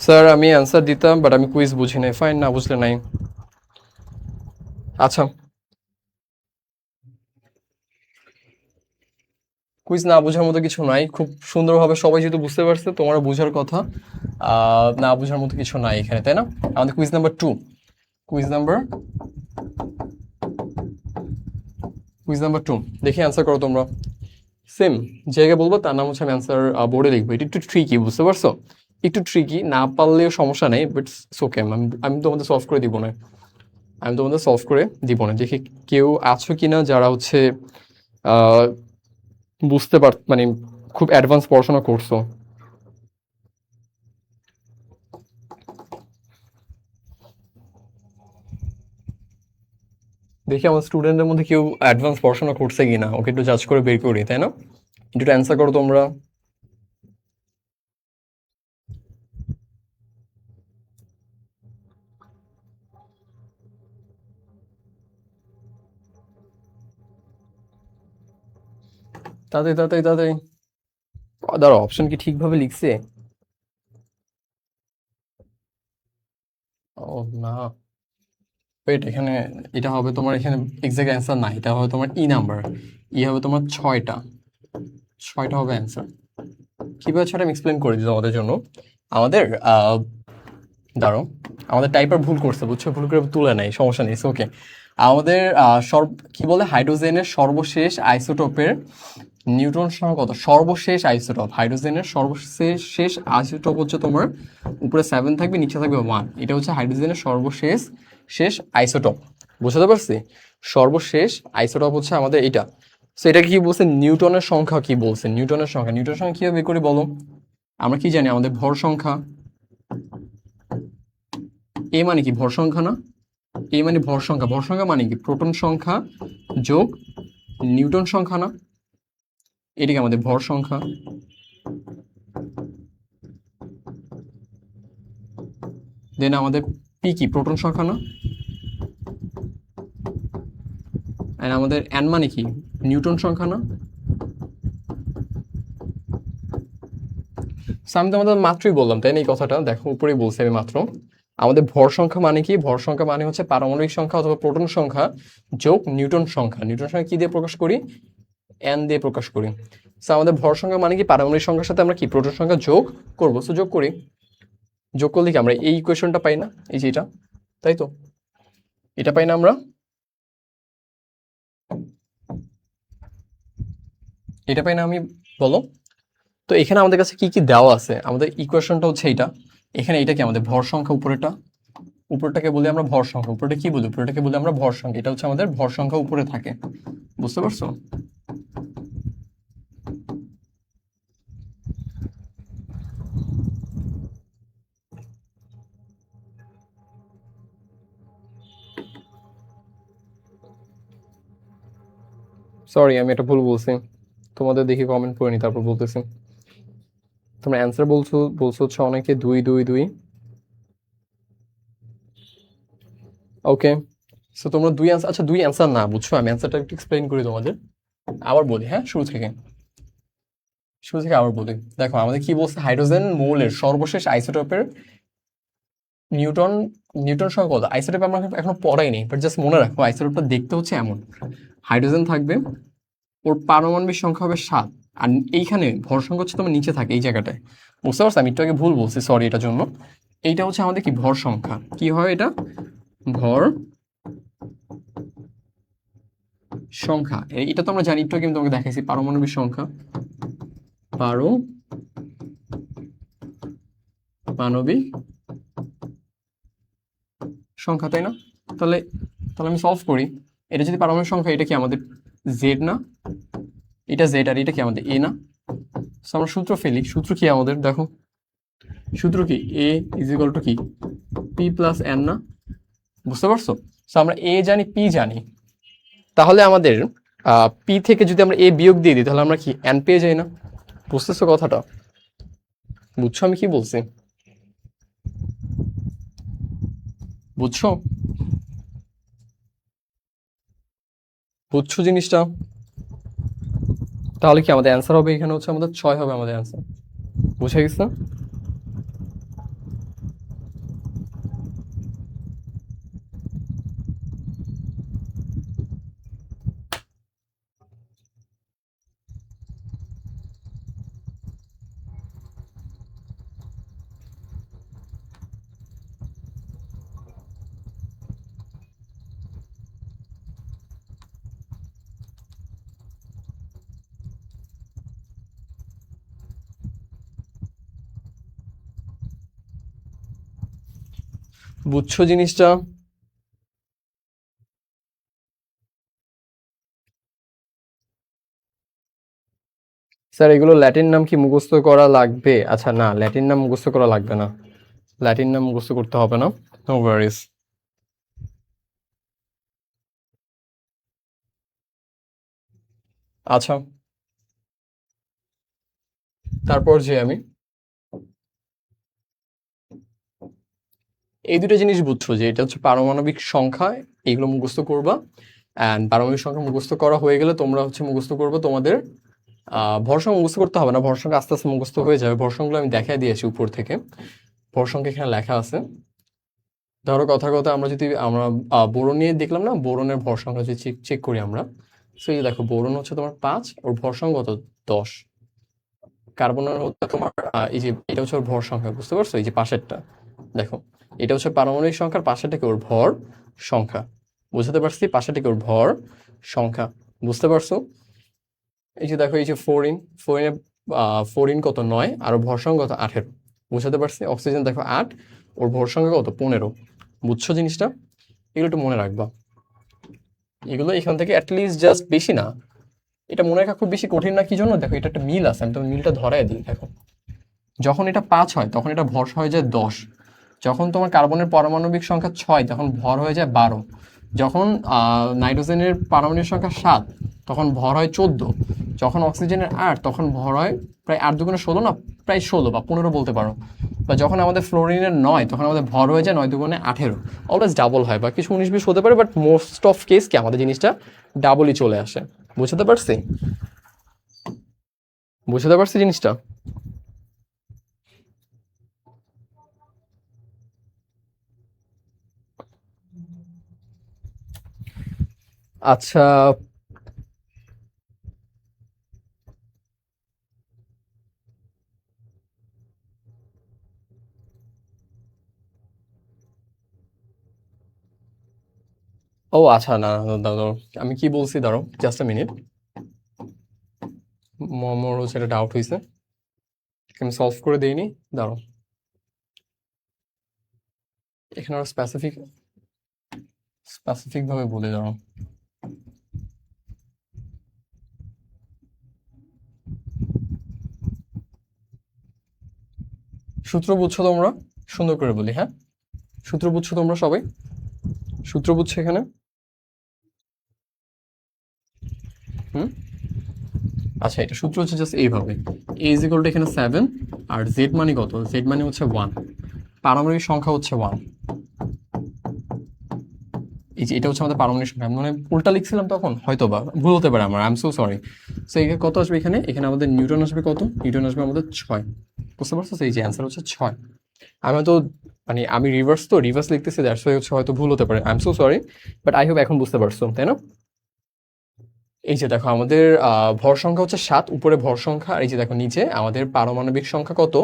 স্যার আমি অ্যান্সার দিতাম বাট আমি কুইজ বুঝি নাই। ফাইন, না বুঝলে নাই। আচ্ছা, কুইজ না বোঝার মতো কিছু নাই, খুব সুন্দরভাবে সবাই যেহেতু বুঝতে পারছে তোমার বোঝার কথা, না বোঝার মতো কিছু নাই এখানে, তাই না? আমাদের কুইজ নাম্বার 2, কুইজ নাম্বার 2 দেখি অ্যান্সার করো তোমরা। সেম জায়গায় বলবো, তার নাম হচ্ছে আমি অ্যান্সার বোর্ডে লিখবো। এটা একটু ট্রিকি, বুঝতে পারছো? একটু ট্রিকি, না পারলেও সমস্যা নেই, বাট ওকে, আমি তোমাদের সলভ করে দিব না, দেখি কেউ আছো কিনা যারা হচ্ছে আহ, বুঝতে পার, মানে খুব অ্যাডভান্স পড়াশোনা করছো। দেখি আমার স্টুডেন্টদের মধ্যে কেউ অ্যাডভান্স পড়াশোনা করছে কিনা, ওকে একটু জাজ করে বের করি, তাই না? একটু অ্যান্সার করো তোমরা। তাড়াতাড়ি তাড়াতাড়ি তাড়াতাড়ি। দাঁড়াও, অপশন কি ঠিকভাবে লিখছে? ও না, ওয়েট, এখানে এটা হবে তোমার, এখানে এক্সাক্ট অ্যান্সার না, এটা হবে তোমার নাম্বার, হবে তোমার 6টা, 6টা হবে অ্যান্সার। কিভাবে 6টা আমি এক্সপ্লেন করে দিই তোমাদের জন্য। আমাদের দাঁড়ো, আমাদের টাইপার ভুল করছে, বুঝছো? ভুল করে তুলে নেয়, সমস্যা নেই, ওকে। আমাদের কি বলে, হাইড্রোজেনের সর্বশেষ আইসোটোপের নিউট্রন সংখ্যা কত? সর্বশেষ আইসোটোপ, হাইড্রোজেনের সর্বশেষ আইসোটোপ হচ্ছে তোমার উপরে 7 থাকবে, নিচে থাকবে 1। এটা হচ্ছে হাইড্রোজেনের শেষ আইসোটোপ। বুঝতে পারছি? সর্বশেষ আইসোটোপ হচ্ছে আমাদের এটা। সো এটা কি বলছে? নিউটনের সংখ্যা কি বলছে? নিউটনের সংখ্যা কিভাবে বের করি বলো? আমরা কি জানি? আমাদের ভর সংখ্যা, এ মানে কি ভর সংখ্যা না? এ মানে ভর সংখ্যা মানে কি প্রোটন সংখ্যা যোগ নিউটন সংখ্যা না? এটিকে আমাদের ভর সংখ্যা। দেন আমাদের পি কি প্রোটন সংখ্যা না? আর আমাদের এন মানে কি নিউটন সংখ্যা না? আমি তোমাদের মাত্রই বললাম, তাই না? এই কথাটা দেখো, উপরেই বলছি আমি মাত্র। আমাদের ভর সংখ্যা মানে কি? ভর সংখ্যা মানে হচ্ছে পারমাণবিক সংখ্যা অথবা প্রোটন সংখ্যা যোগ নিউটন সংখ্যা। নিউটন সংখ্যা কি দিয়ে প্রকাশ করি? এন দিয়ে প্রকাশ করি। আমাদের ভর সংখ্যা মানে কি? পারমাণবিক সংখ্যার সাথে আমরা কি প্রোটন সংখ্যা যোগ করবো। যোগ করি, যোগ করলে কি আমরা এই ইকুয়েশনটা পাই না? এই যে এটা, তাই তো? এটা পাই না আমরা? এটা পাই না আমি, বলো? তো এখানে আমাদের কাছে কি কি দেওয়া আছে? আমাদের ইকুয়েশনটা হচ্ছে এইটা। এখানে এটা কি আমাদের ভর সংখ্যা, উপরেরটাকে বলি আমরা ভর সংখ্যা। উপরেটা কি বলি? উপরেটাকে বলি আমরা ভর সংখ্যা। এটা হচ্ছে আমাদের ভর সংখ্যা উপরে থাকে, বুঝতে পারছো? সরি, আমি এটা ভুল বলছি, তোমাদের দেখি কমেন্ট পড়িনি, তারপর বলতেছি। তোমরা অ্যান্সার বলছো হচ্ছে অনেকে 2 2 2। ওকে, সো তোমরা 2 অ্যান্সার, আচ্ছা 2 অ্যান্সার না, বুঝছো? আমি অ্যান্সারটা একটু এক্সপ্লেন করি তোমাদের, আবার বলি, হ্যাঁ, শুরু থেকে আবার বলি। দেখো আমাদের কি বলছে? হাইড্রোজেন মৌলের সর্বশেষ আইসোটোপের নিউটন নিউটন সংখ্যা কত? আইসোটোপ আমরা এখনো পড়াইনি, বাট জাস্ট মনে রাখো আইসোটোপটা দেখতে হচ্ছে এমন। হাইড্রোজেন থাকবে ওর পারমাণবিক সংখ্যা হবে 7, আর এইখানে ভর সংখ্যা হচ্ছে তোমার নিচে থাকে এই জায়গাটায়। বুঝতে পারছো? আমি একটু আগে ভুল বলছি, সরি এটার জন্য। এইটা হচ্ছে আমাদের কি ভর সংখ্যা, কি হয় এটা? ভর সংখ্যা। এটা তো আমরা জানি, একটু আগে আমি তোমাকে দেখাইছি, পারমাণবিক সংখ্যা, পারমাণবিক সংখ্যা, তাই না? তাহলে তাহলে আমি সলভ করি। এটা যদি পারমাণবিক সংখ্যা, এটা কি আমাদের জেড না? এটা জেড, আর এটা কি আমাদের এ না? So আমরা সূত্র ফেলি। সূত্র কি আমাদের? দেখো সূত্র কি, এ ইজ ইকুয়াল টু কি পি প্লাস এন না? বুঝতে পারছো? সো আমরা এ জানি, পি জানি, তাহলে আমাদের পি থেকে যদি আমরা এ বিয়োগ দিয়ে দিই, তাহলে আমরা কি এন পেয়ে যাই না? বুঝতেছো কথাটা? বুঝছো আমি কি বলছি? বুঝছো? বুঝছো জিনিসটা? তাহলে কি আমাদের অ্যান্সার হবে এখানে হচ্ছে আমাদের 6 হবে আমাদের অ্যান্সার। বুঝে গেছে? বুঝছো জিনিসটা? স্যার এগুলো ল্যাটিন নাম কি মুখস্থ করা লাগবে? আচ্ছা না, ল্যাটিন নাম মুখস্থ করা লাগবে না, ল্যাটিন নাম মুখস্থ করতে হবে না, নো ওয়ারিস। আচ্ছা, তারপর যে আমি এই দুটো জিনিস বুঝছো, যে এটা হচ্ছে পারমাণবিক সংখ্যা, এইগুলো মুখস্থ করবা। অ্যান্ড পারমাণবিক সংখ্যা মুখস্থ করা হয়ে গেলে তোমরা হচ্ছে মুখস্থ করবে তোমাদের ভর সংখ্যা। মুখস্থ করতে হবে না, ভর সংখ্যা আস্তে আস্তে মুখস্থ হয়ে যাবে। ভর সংখ্যাগুলো আমি দেখাই দিয়েছি উপর থেকে, ভর সংখ্যা এখানে লেখা আছে। ধরো কথা কথা আমরা বোরন নিয়ে দেখলাম না, বোরনের ভর সংখ্যা যদি চেক করি আমরা, সো এই যে দেখো বোরন হচ্ছে তোমার 5, ওর ভর সংখ্যা কত? 10। কার্বনের হচ্ছে তোমার এই যে এটা হচ্ছে ওর ভর সংখ্যা, বুঝতে পারছো? এই যে পাশেরটা দেখো, এটা হচ্ছে পারমাণবিক সংখ্যার, পাশেরটা কি ওর ভর সংখ্যা। বুঝতে পারছি? পাশেরটা কি ওর ভর সংখ্যা। বুঝতে পারছো? এই যে দেখো, এই যে ফোরিন কত? 9, আর ওর ভর সংখ্যা কত? 18। বুঝতে পারছি? অক্সিজেন দেখো 8, ওর ভর সংখ্যা কত? 15। বুঝছো জিনিসটা? এগুলো একটু মনে রাখবা। এগুলো এখান থেকে অ্যাটলিস্ট জাস্ট, বেশি না, এটা মনে রাখা খুব বেশি কঠিন না। কি জন্য? দেখো এটা একটা মিল আছে, আমি তোমার মিলটা ধরাই দিই। দেখো যখন এটা 5 হয় তখন এটা ভর হয়ে যায় 10। যখন তোমার কার্বনের পারমাণবিক সংখ্যা 6 তখন ভর হয়ে যায় 12। যখন নাইট্রোজেনের পারমাণবিক সংখ্যা 7 তখন ভর হয় 14। যখন অক্সিজেনের 8 তখন ভর হয় প্রায় 8 দুগুণে 16 না, প্রায় 16 বা 15 বলতে পারো। বা যখন আমাদের ফ্লোরিনের 9 তখন আমাদের ভর হয়ে যায় 9 দুগুণে 18। অলওয়েজ ডাবল হয়, বা কিছু 19-20 হতে পারে, বাট মোস্ট অফ কেস কি আমাদের জিনিসটা ডাবলই চলে আসে। বুঝতে পারছি? বুঝতে পারছি জিনিসটা? আচ্ছা, ও আচ্ছা, না না, দাঁড়াও, আমি কি বলছি, দাঁড়াও জাস্ট আ মিনিট। মোর হচ্ছে একটা ডাউট হয়েছে, আমি সলভ করে দিইনি, দাঁড়াও। এখানে আরো স্পেসিফিক ভাবে বলে, দাঁড়াও। সূত্র বুঝছো তোমরা? সুন্দর করে বলি, হ্যাঁ? সূত্র বুঝছো তোমরা সবাই? সূত্র বুঝছো এখানে? হুম। আচ্ছা, এটা সূত্র হচ্ছে জাস্ট এইভাবে, এ ইজ ইকুয়াল টু এখানে 7, আর জেড মানে কত? জেড মানে হচ্ছে 1, পারমাণবিক সংখ্যা হচ্ছে 1। এই যে এটা হচ্ছে আমাদের পারমাণবিক সংখ্যা। মানে উল্টা লিখছিলাম তখন, হয়তো বা ভুল হতে পারে আমার, I am so sorry. So এখানে কত আসবে? এখানে এখানে আমাদের নিউটন আসবে কত? নিউটন আসবে আমাদের 6। বুঝতে পারছো? এই যে অ্যান্সার হচ্ছে 6। আমি তো মানে আমি রিভার্স লিখতেছি, দ্যাটস ওয়াই হচ্ছে হয়তো ভুল হতে পারে, I am so sorry. But I hope এখন বুঝতে পারছো, তাই না? এই যে দেখো আমাদের ভর সংখ্যা হচ্ছে 7, উপরে ভর সংখ্যা, আর এই যে দেখো নিচে আমাদের পারমাণবিক সংখ্যা কত,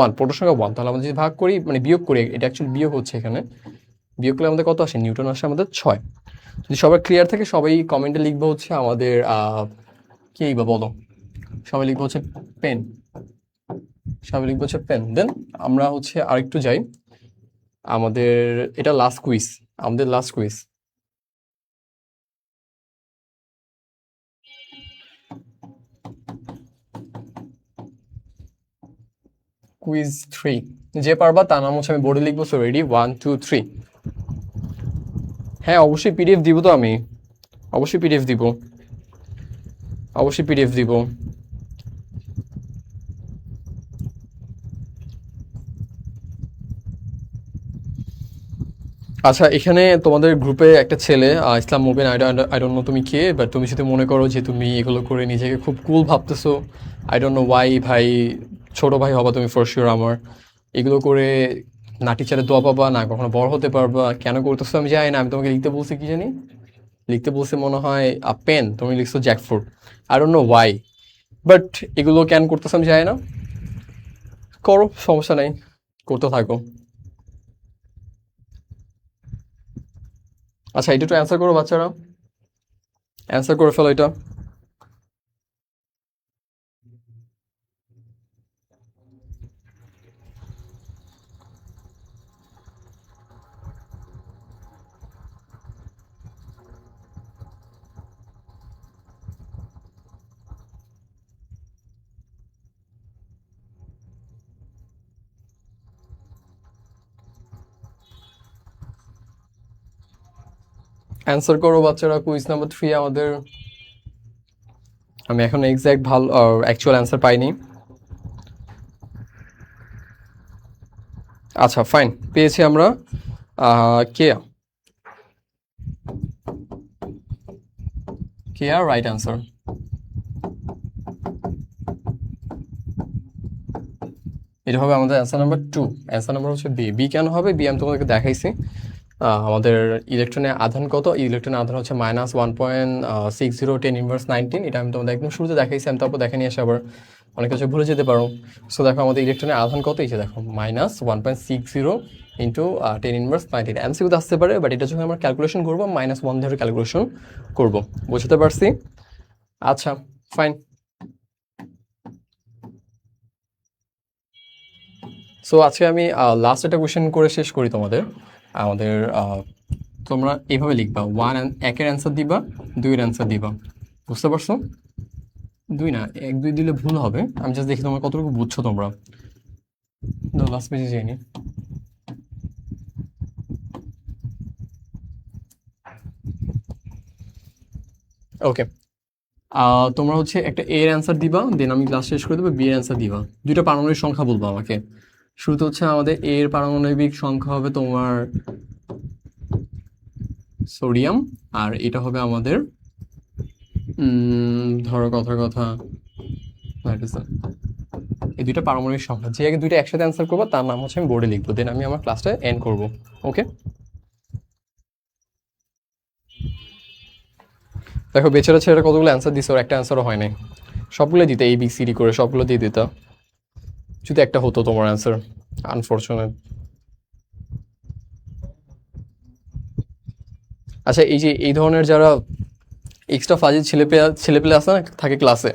1, প্রোটন সংখ্যা 1। তাহলে আমরা যদি ভাগ করি, মানে বিয়োগ করি, এটা অ্যাকচুয়ালি বিয়োগ হচ্ছে এখানে, বিয়োগ করলে আমাদের কত আসে, নিউটন আসে আমাদের 6। যদি সবার ক্লিয়ার থাকে সবাই কমেন্টে লিখবো হচ্ছে আমাদের কি লিখবো বলো, সবাই লিখবো হচ্ছে পেন, সবাই লিখবো হচ্ছে পেন। দেন আমরা হচ্ছে আরেকটু যাই, আমাদের এটা লাস্ট কুইজ, আমাদের লাস্ট কুইজ। কুইজ 3, যে পারবা তার নাম হচ্ছে আমি বোর্ডে লিখবো। So ready, 1 2 3। হ্যাঁ অবশ্যই পিডিএফ দিব তো আমি, অবশ্যই পিডিএফ দিব, অবশ্যই পিডিএফ দিব। আচ্ছা এখানে তোমাদের গ্রুপে একটা ছেলে ইসলাম মুবিন, আই ডোন্ট নো তুমি কে, বাট তুমি যদি মনে করো যে তুমি এগুলো করে নিজেকে খুব কুল ভাবতেছো, আই ডোন্ট নো ওয়াই ভাই, ছোট ভাই হবা তুমি ফর শিওর আমার, এগুলো করে না টিচারের দোয়া পাবা না কখনো বড় হতে পারবা, কেন করতেছো আমি জানি না। আমি তোমাকে লিখতে বলছি কি জানি, লিখতে বলছে মনে হয় পেন, তুমি লিখছো jackfruit, I don't no Y, but এগুলো কেন করতেছো আমি জানি না, করো সমস্যা নাই, করতে থাকো। আচ্ছা এটা একটু অ্যান্সার করো বাচ্চারা, অ্যান্সার করে ফেলো এটা। অ্যান্সার করো বাচ্চারা, কুইজ নাম্বার 3 আমাদের। আমি এখন এক্স্যাক্ট ভালো অ্যাকচুয়াল অ্যান্সার পাইনি। আচ্ছা ফাইন, পেয়েছি আমরা কেয়া, কেয়া রাইট অ্যান্সার। এটা হবে আমাদের অ্যান্সার নাম্বার 2। অ্যান্সার নাম্বার হচ্ছে বি। বি কেন হবে, বি আমি তোমাদেরকে দেখাইছি। আমাদের ইলেকট্রনের আধান কত, ইলেকট্রনের আধান হচ্ছে -1.6010⁻19। এটা আমি তোমাদের একদম শুরুতে দেখাইছি, আমি তারপর দেখে নিয়ে এসে আবার অনেক কিছু ভুলে যেতে পারো। সো দেখো আমাদের ইলেকট্রনের আধান কত, এই যে দেখো -1.60 × 10⁻19। এমসিকিউতে আসতে পারে, বাট এটা যখন আমরা ক্যালকুলেশন করবো -1 ধরে ক্যালকুলেশন করবো, বুঝতে পারছি। আচ্ছা ফাইন। সো আজকে আমি লাস্ট একটা কোয়েশ্চেন করে শেষ করি তোমাদের। আমাদের তোমরা এইভাবে লিখবা, 1-এর অ্যান্সার দিবা, 2-এর অ্যান্সার দিবা, বুঝতে পারছো? 2 না, 1 2 দিলে ভুল হবে, আমি জাস্ট দেখি তোমরা কতটুকু বুঝছো তোমরা। লাস্ট পেজে যাইনি। ওকে, তোমরা হচ্ছে একটা এ এর অ্যান্সার দিবা, দেন আমি ক্লাস শেষ করে দেবো, বি এর অ্যান্সার দিবা, দুইটা পারমাণবিক সংখ্যা বলবো আমাকে। শুরুতে হচ্ছে আমাদের এ এর পারমাণবিক সংখ্যা হবে তোমার সোডিয়াম, আর এটা হবে আমাদের ধরো কথার কথা নাইট্রোজেন। এই দুইটা পারমাণবিক সংখ্যা, যে আগে দুইটা একসাথে অ্যান্সার করবো তার নাম হচ্ছে আমি বোর্ডে লিখবো, দেন আমি আমার ক্লাসটা এন্ড করবো। ওকে, দেখো বেচারা ছেলেটা কতগুলো অ্যান্সার দিছে, ওর একটা অ্যান্সারও হয় নাই, সবগুলো দিতে এ বি সি ডি করে সবগুলো দিয়ে দিত, যদি একটা হতো তোমার অ্যান্সার, আনফরচুনেট। আচ্ছা এই যে এই ধরনের যারা এক্সট্রা ফাজিল ছেলেপেলে আছে না থাকে ক্লাসে,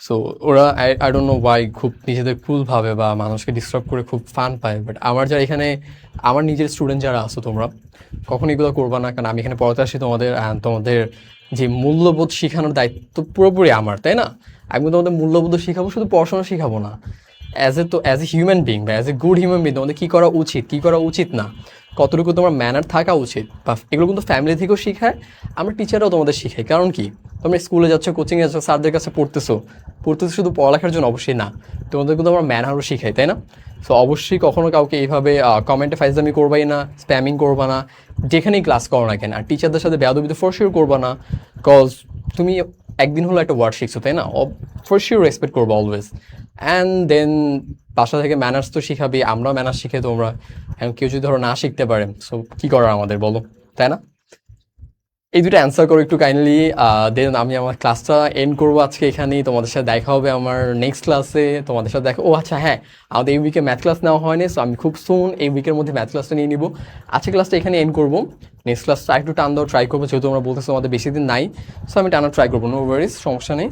সো ওরা আই ডোন্ট নো ওয়াই খুব নিজেদের কুল ভাবে বা মানুষকে ডিস্টার্ব করে খুব ফান পায়, বাট আমার যারা এখানে আমার নিজের স্টুডেন্ট যারা আছো তোমরা কখন এগুলো করবা না, কারণ আমি এখানে পড়াতে আসি তোমাদের, and তোমাদের যে মূল্যবোধ শেখানোর দায়িত্ব পুরোপুরি আমার, তাই না? আমি তোমাদের মূল্যবোধ শিখাবো, শুধু পড়াশোনা শিখাবো না, অ্যাজ এ হিউম্যান বিং বা as a good human being তোমাদের কী করা উচিত কী করা উচিত না, কতটুকু তোমার ম্যানার থাকা উচিত, বা এগুলো কিন্তু ফ্যামিলি থেকেও শেখায়, আমরা টিচাররাও তোমাদের শিখাই। কারণ কি, তোমরা স্কুলে যাচ্ছ, কোচিংয়ে যাচ্ছ, স্যারদের কাছে পড়তেছো, শুধু পড়ালেখার জন্য অবশ্যই না, তোমাদের কিন্তু আমরা ম্যানারও শিখাই, তাই না? সো অবশ্যই কখনো কাউকে এইভাবে কমেন্টে ফাইজলামি করবাই না, স্প্যামিং করবা না, যেখানেই ক্লাস করো না কেন, আর টিচারদের সাথে বেয়াদবিতে ফর শিওর করবা না, কজ তুমি একদিন হলো একটা ওয়ার্ড শিখছো, তাই না? ফর শিওর রেসপেক্ট করবো অলওয়েজ, অ্যান্ড দেন বাসা থেকে ম্যানার্স তো শিখাবি, আমরাও ম্যানার্স শিখে তোমরা, এখন কেউ যদি ধরো না শিখতে পারে, সো কী করার আমাদের বলো, তাই না? এই দুটো অ্যান্সার করো একটু কাইন্ডলি, দেন আমি আমার ক্লাসটা এন্ড করবো আজকে এখানেই। তোমাদের সাথে দেখা হবে আমার নেক্সট ক্লাসে, তোমাদের সাথে দেখা। ও আচ্ছা হ্যাঁ, আমাদের এই উইকে ম্যাথ ক্লাস নেওয়া হয়নি, সো আমি খুব সুন এই উইকের মধ্যে ম্যাথ ক্লাসটা নিয়ে নিবো। আজকে ক্লাসটা এখানে এন্ড করবো, নেক্সট ক্লাসটা একটু টান দেওয়া ট্রাই করবো, যেহেতু তোমরা বলতেছো আমাদের বেশি দিন নাই, সো আমি টানা ট্রাই করবো, নো ওয়ারিস, সমস্যা নেই।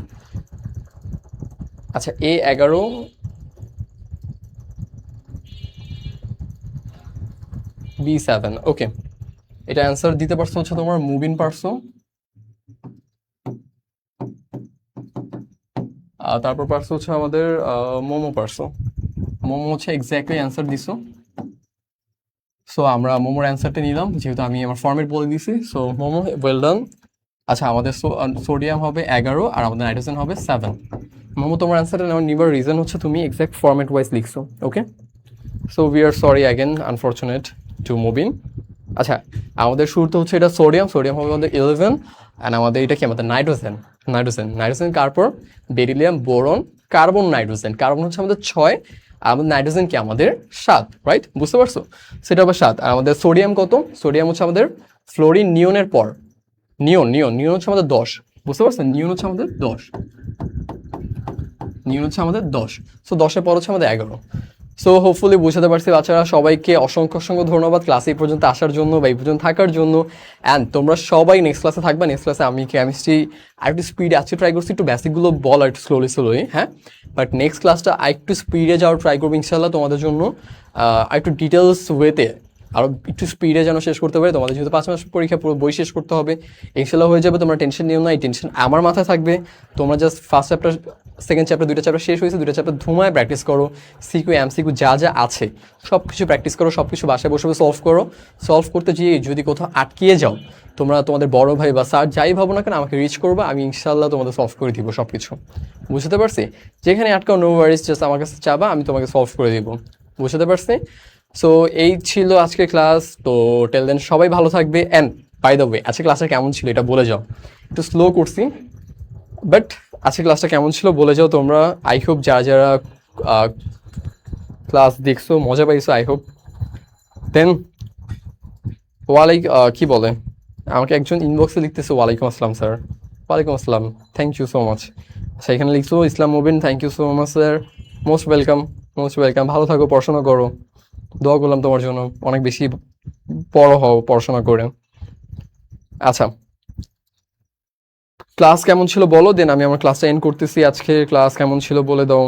আচ্ছা A11 B7, ওকে, এটা অ্যান্সার দিতে পারছো হচ্ছে তোমার মুবিন পারছো, তারপর পারছো হচ্ছে আমাদের মোমো পারছো। মোমো হচ্ছে এক্স্যাক্টলি অ্যান্সার দিছো, সো আমরা মোমোর অ্যান্সারটা নিলাম, যেহেতু আমি আমার ফর্মেট বলে দিছি। So momo well done. আচ্ছা আমাদের সোডিয়াম হবে 11 আর আমাদের নাইট্রোজেন হবে 7। মোমো তোমার অ্যান্সারটা নেওয়ার নিবার রিজন হচ্ছে তুমি এক্স্যাক্ট ফর্মেট ওয়াইজ লিখছো, okay. So we are sorry again, unfortunate to Mubin. আচ্ছা আমাদের শুরুতে হচ্ছে এটা সোডিয়াম, সোডিয়াম হবে আমাদের 11, অ্যান্ড আমাদের এটা কি আমাদের নাইট্রোজেন, নাইট্রোজেন নাইট্রোজেন তারপর beryllium, boron, carbon, nitrogen, carbon হচ্ছে আমাদের 6, আর আমাদের নাইট্রোজেন কি আমাদের 7, রাইট, বুঝতে পারছো? সেটা আবার 7। আর আমাদের সোডিয়াম কত? সোডিয়াম হচ্ছে আমাদের ফ্লোরিন নিয়নের পর, নিয়ন নিয়ন নিয়ন হচ্ছে আমাদের 10, বুঝতে পারছো? নিয়ন হচ্ছে আমাদের 10, নিয়ন হচ্ছে আমাদের 10, সো 10-এর পর হচ্ছে আমাদের 11। সো হোপফুলি বুঝাতে পারছি বাচ্চারা, সবাইকে অসংখ্য অসংখ্য ধন্যবাদ ক্লাসে এই পর্যন্ত আসার জন্য বা এই পর্যন্ত থাকার জন্য। অ্যান্ড তোমরা সবাই নেক্সট ক্লাসে থাকবা। নেক্সট ক্লাসে আমি কেমিস্ট্রি আর একটু স্পিডে আজকে ট্রাই করছি, একটু বেসিকগুলো বল আর একটু স্লোলি স্লোলি, হ্যাঁ, বাট নেক্সট ক্লাসটা আর একটু স্পিডে যাওয়ার ট্রাই করবো ইনশাল্লাহ তোমাদের জন্য, আর একটু ডিটেলস ওয়েতে আরও একটু স্পিডে যেন শেষ করতে পারে। তোমাদের যেহেতু 5 মাস পরীক্ষা, পুরো বই শেষ করতে হবে, ইনশাল্লাহ হয়ে যাবে, তোমরা টেনশন নিও না, এই টেনশন আমার মাথায় থাকবে। তোমরা just first chapter, second chapter, 2টা চ্যাপ্টার শেষ হয়েছে, 2টা চ্যাপ্টার ধুমায় প্র্যাকটিস করো, সিকিউ এমসিকিউ যা যা আছে সব কিছু প্র্যাকটিস করো, সব কিছু বাসায় বসে বসে সলভ করো। সলভ করতে গিয়ে যদি কোথাও আটকিয়ে যাও, তোমরা তোমাদের বড় ভাই বা স্যার যাই ভাবো না কেন আমাকে রিচ করবে, আমি ইনশাল্লাহ তোমাদের সলভ করে দিব সব কিছু, বুঝতে পারছি? যেখানে আটকাও নো ওয়ারিস, জাস্ট আমার কাছে চাবা, আমি তোমাকে সলভ করে দিব, বুঝতে পারছি? সো এই ছিল আজকের ক্লাস। তো টেল দেন সবাই ভালো থাকবে। অ্যান্ড বাই দ্য ওয়ে আজকে ক্লাসটা কেমন ছিল এটা বলে যাও, একটু স্লো করছি, বাট আজকে ক্লাসটা কেমন ছিল বলে যাও তোমরা। আই হোপ যারা যারা ক্লাস দেখছো মজা পাইছো, আই হোপ। দেন কি বলে, আমাকে একজন ইনবক্সে লিখতেছে ওয়ালাইকুম আসসালাম স্যার, ওয়ালাইকুম আসসালাম, থ্যাংক ইউ সো মাচ। সেখানে লিখছো Islam Mubin, thank you so much sir, most welcome, most welcome. ভালো থাকো, পড়াশোনা করো, দোয়া করলাম তোমার জন্য, অনেক বেশি বড় হও পড়াশোনা করে। আচ্ছা ক্লাস কেমন ছিল বলো, দেন আমি আমার ক্লাসটা এন্ড করতেছি। আজকে ক্লাস কেমন ছিল বলে দাও।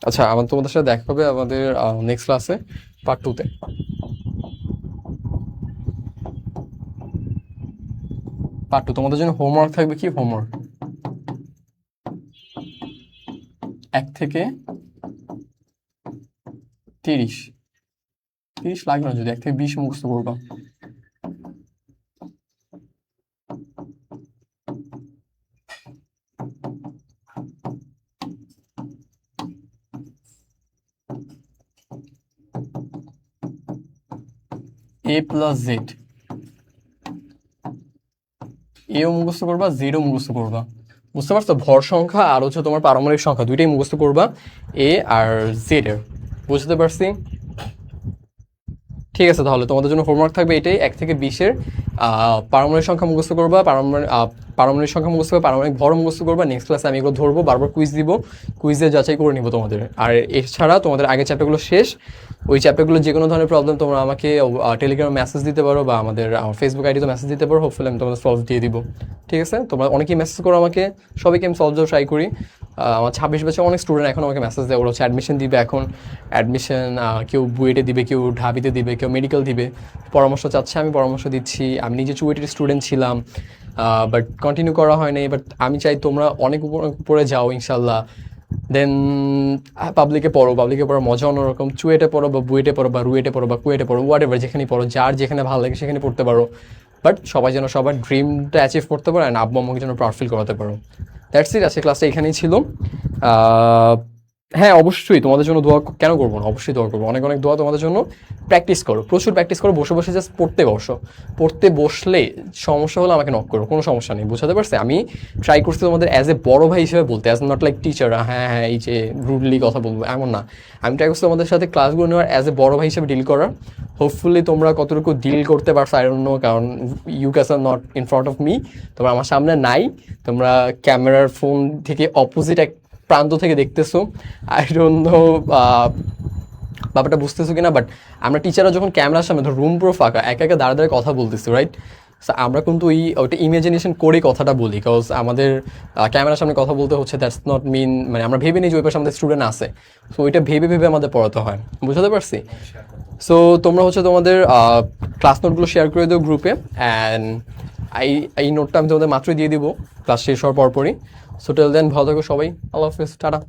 আচ্ছা আমার তোমাদের সাথে দেখা হবে আমাদের নেক্সট ক্লাসে, পার্ট 2-তে। পার্ট 2 তোমাদের জন্য হোমওয়ার্ক থাকবে, কি হোমওয়ার্ক, 1 থেকে 30, 30 লাগবে না যদি 1 থেকে 20 মুখস্থ করবা। A প্লাস জেড, এও মুখস্থ করবা, জেডও মুখস্থ করবা, বুঝতে পারছো? ভর সংখ্যা আর হচ্ছে তোমার পারমাণবিক সংখ্যা দুইটাই মুখস্থ করবা, এ আর জেড এর, বুঝতে পারছি? ঠিক আছে, তাহলে তোমাদের জন্য হোমওয়ার্ক থাকবে এটাই, 1 থেকে 20-এর পারমাণবিক সংখ্যা মুখস্থ করবা, পারমাণবিক সংখ্যা মুখস্থ করবা, পারমাণবিক ভর মুখস্থ করবা। নেক্সট ক্লাসে আমি এগুলো ধরবো, বারবার কুইজ দিব, কুইজে যাচাই করে নিব তোমাদের। আর এছাড়া তোমাদের আগের চ্যাপ্টারগুলো শেষ, ওই চ্যাপ্টারগুলো যে কোনো ধরনের প্রবলেম তোমরা আমাকে টেলিগ্রামে মেসেজ দিতে পারো বা আমাদের ফেসবুক আইডিতে মেসেজ দিতে পারো, হোপফুলি আমি তোমাদের সলভ দিয়ে দিব। ঠিক আছে, তোমরা অনেকেই মেসেজ করো আমাকে, সবাইকে আমি সলভ দেওয়ার ট্রাই করি। আমার 26 বছর অনেক স্টুডেন্ট এখন আমাকে মেসেজ দেয়, ওরা হচ্ছে অ্যাডমিশন দিবে, এখন অ্যাডমিশন কেউ বুয়েটে দিবে, কেউ ঢাবিতে দিবে, কেউ মেডিকেল দিবে, পরামর্শ চাচ্ছে, আমি পরামর্শ দিচ্ছি। আমি নিজে চুয়েটের স্টুডেন্ট ছিলাম, বাট কন্টিনিউ করা হয়নি, বাট আমি চাই তোমরা অনেক উপরে যাও ইনশাল্লাহ। দেন পাবলিকে পড়ো, পাবলিকে পড়ার মজা অন্যরকম, চুয়েটে পড়ো বা বুয়েটে পড়ো বা রুয়েটে পড়ো বা কুয়েটে পড়ো, হোয়াট এভার, যেখানে পড়ো, যার যেখানে ভালো লাগে সেখানে পড়তে পারো, বাট সবাই যেন সবার ড্রিমটা অ্যাচিভ করতে পারো অ্যান্ড আব্বু আম্মুকে যেন প্রাউড ফিল করাতে পারো। দ্যাটস ইট, আজকে ক্লাসটা এখানেই ছিল। হ্যাঁ, অবশ্যই তোমাদের জন্য দোয়া কেন করবো না, অবশ্যই দোয়া করবো, অনেক অনেক দোয়া তোমাদের জন্য। প্র্যাকটিস করো, প্রচুর প্র্যাকটিস করো, বসে বসে জাস্ট পড়তে বসো। পড়তে বসলে সমস্যা হলে আমাকে নক করো, কোনো সমস্যা নেই, বুঝাতে পারছি। আমি ট্রাই করছি তোমাদের অ্যাজ এ বড় ভাই হিসেবে বলতে, অ্যাজ নট লাইক টিচার, হ্যাঁ হ্যাঁ এই যে রুডলি কথা বলবো এমন না। আমি ট্রাই করছি তোমাদের সাথে ক্লাসগুলো নেওয়ার অ্যাজ এ বড় ভাই হিসেবে ডিল করার। হোপফুলি তোমরা কতটুকু ডিল করতে পারছো আই ডোন্ট নো, কারণ you guys are not in front of me, তোমরা আমার সামনে নাই, তোমরা ক্যামেরার ফোন থেকে অপোজিট এক প্রান্ত থেকে দেখতেছো। আই ডোন্ট নো ব্যাপারটা বুঝতেছো কিনা, বাট আমরা টিচাররা যখন ক্যামেরার সামনে, ধর রুম পুরো ফাঁকা, একা একা দাঁড়া দাঁড়িয়ে কথা বলতেছি, রাইট? আমরা কিন্তু ওইটা ইমাজিনেশন করে কথাটা বলি, বিকজ আমাদের ক্যামেরার সামনে কথা বলতে হচ্ছে, দ্যাটস নট মিন মানে আমরা ভেবে নিই যে ওই পাশে আমাদের স্টুডেন্ট আছে, সো ওইটা ভেবে ভেবে আমাদের পড়াতে হয়, বুঝতে পারছি? সো তোমরা হচ্ছে তোমাদের ক্লাস নোটগুলো শেয়ার করে দিও গ্রুপে, অ্যান্ড এই নোটটা আমি তোমাদের মাত্রই দিয়ে দিব ক্লাস শেষ হওয়ার পরপরই। সো টেল দেন ভালো থাকো সবাই, আল্লাহ হাফিজ, টাটা।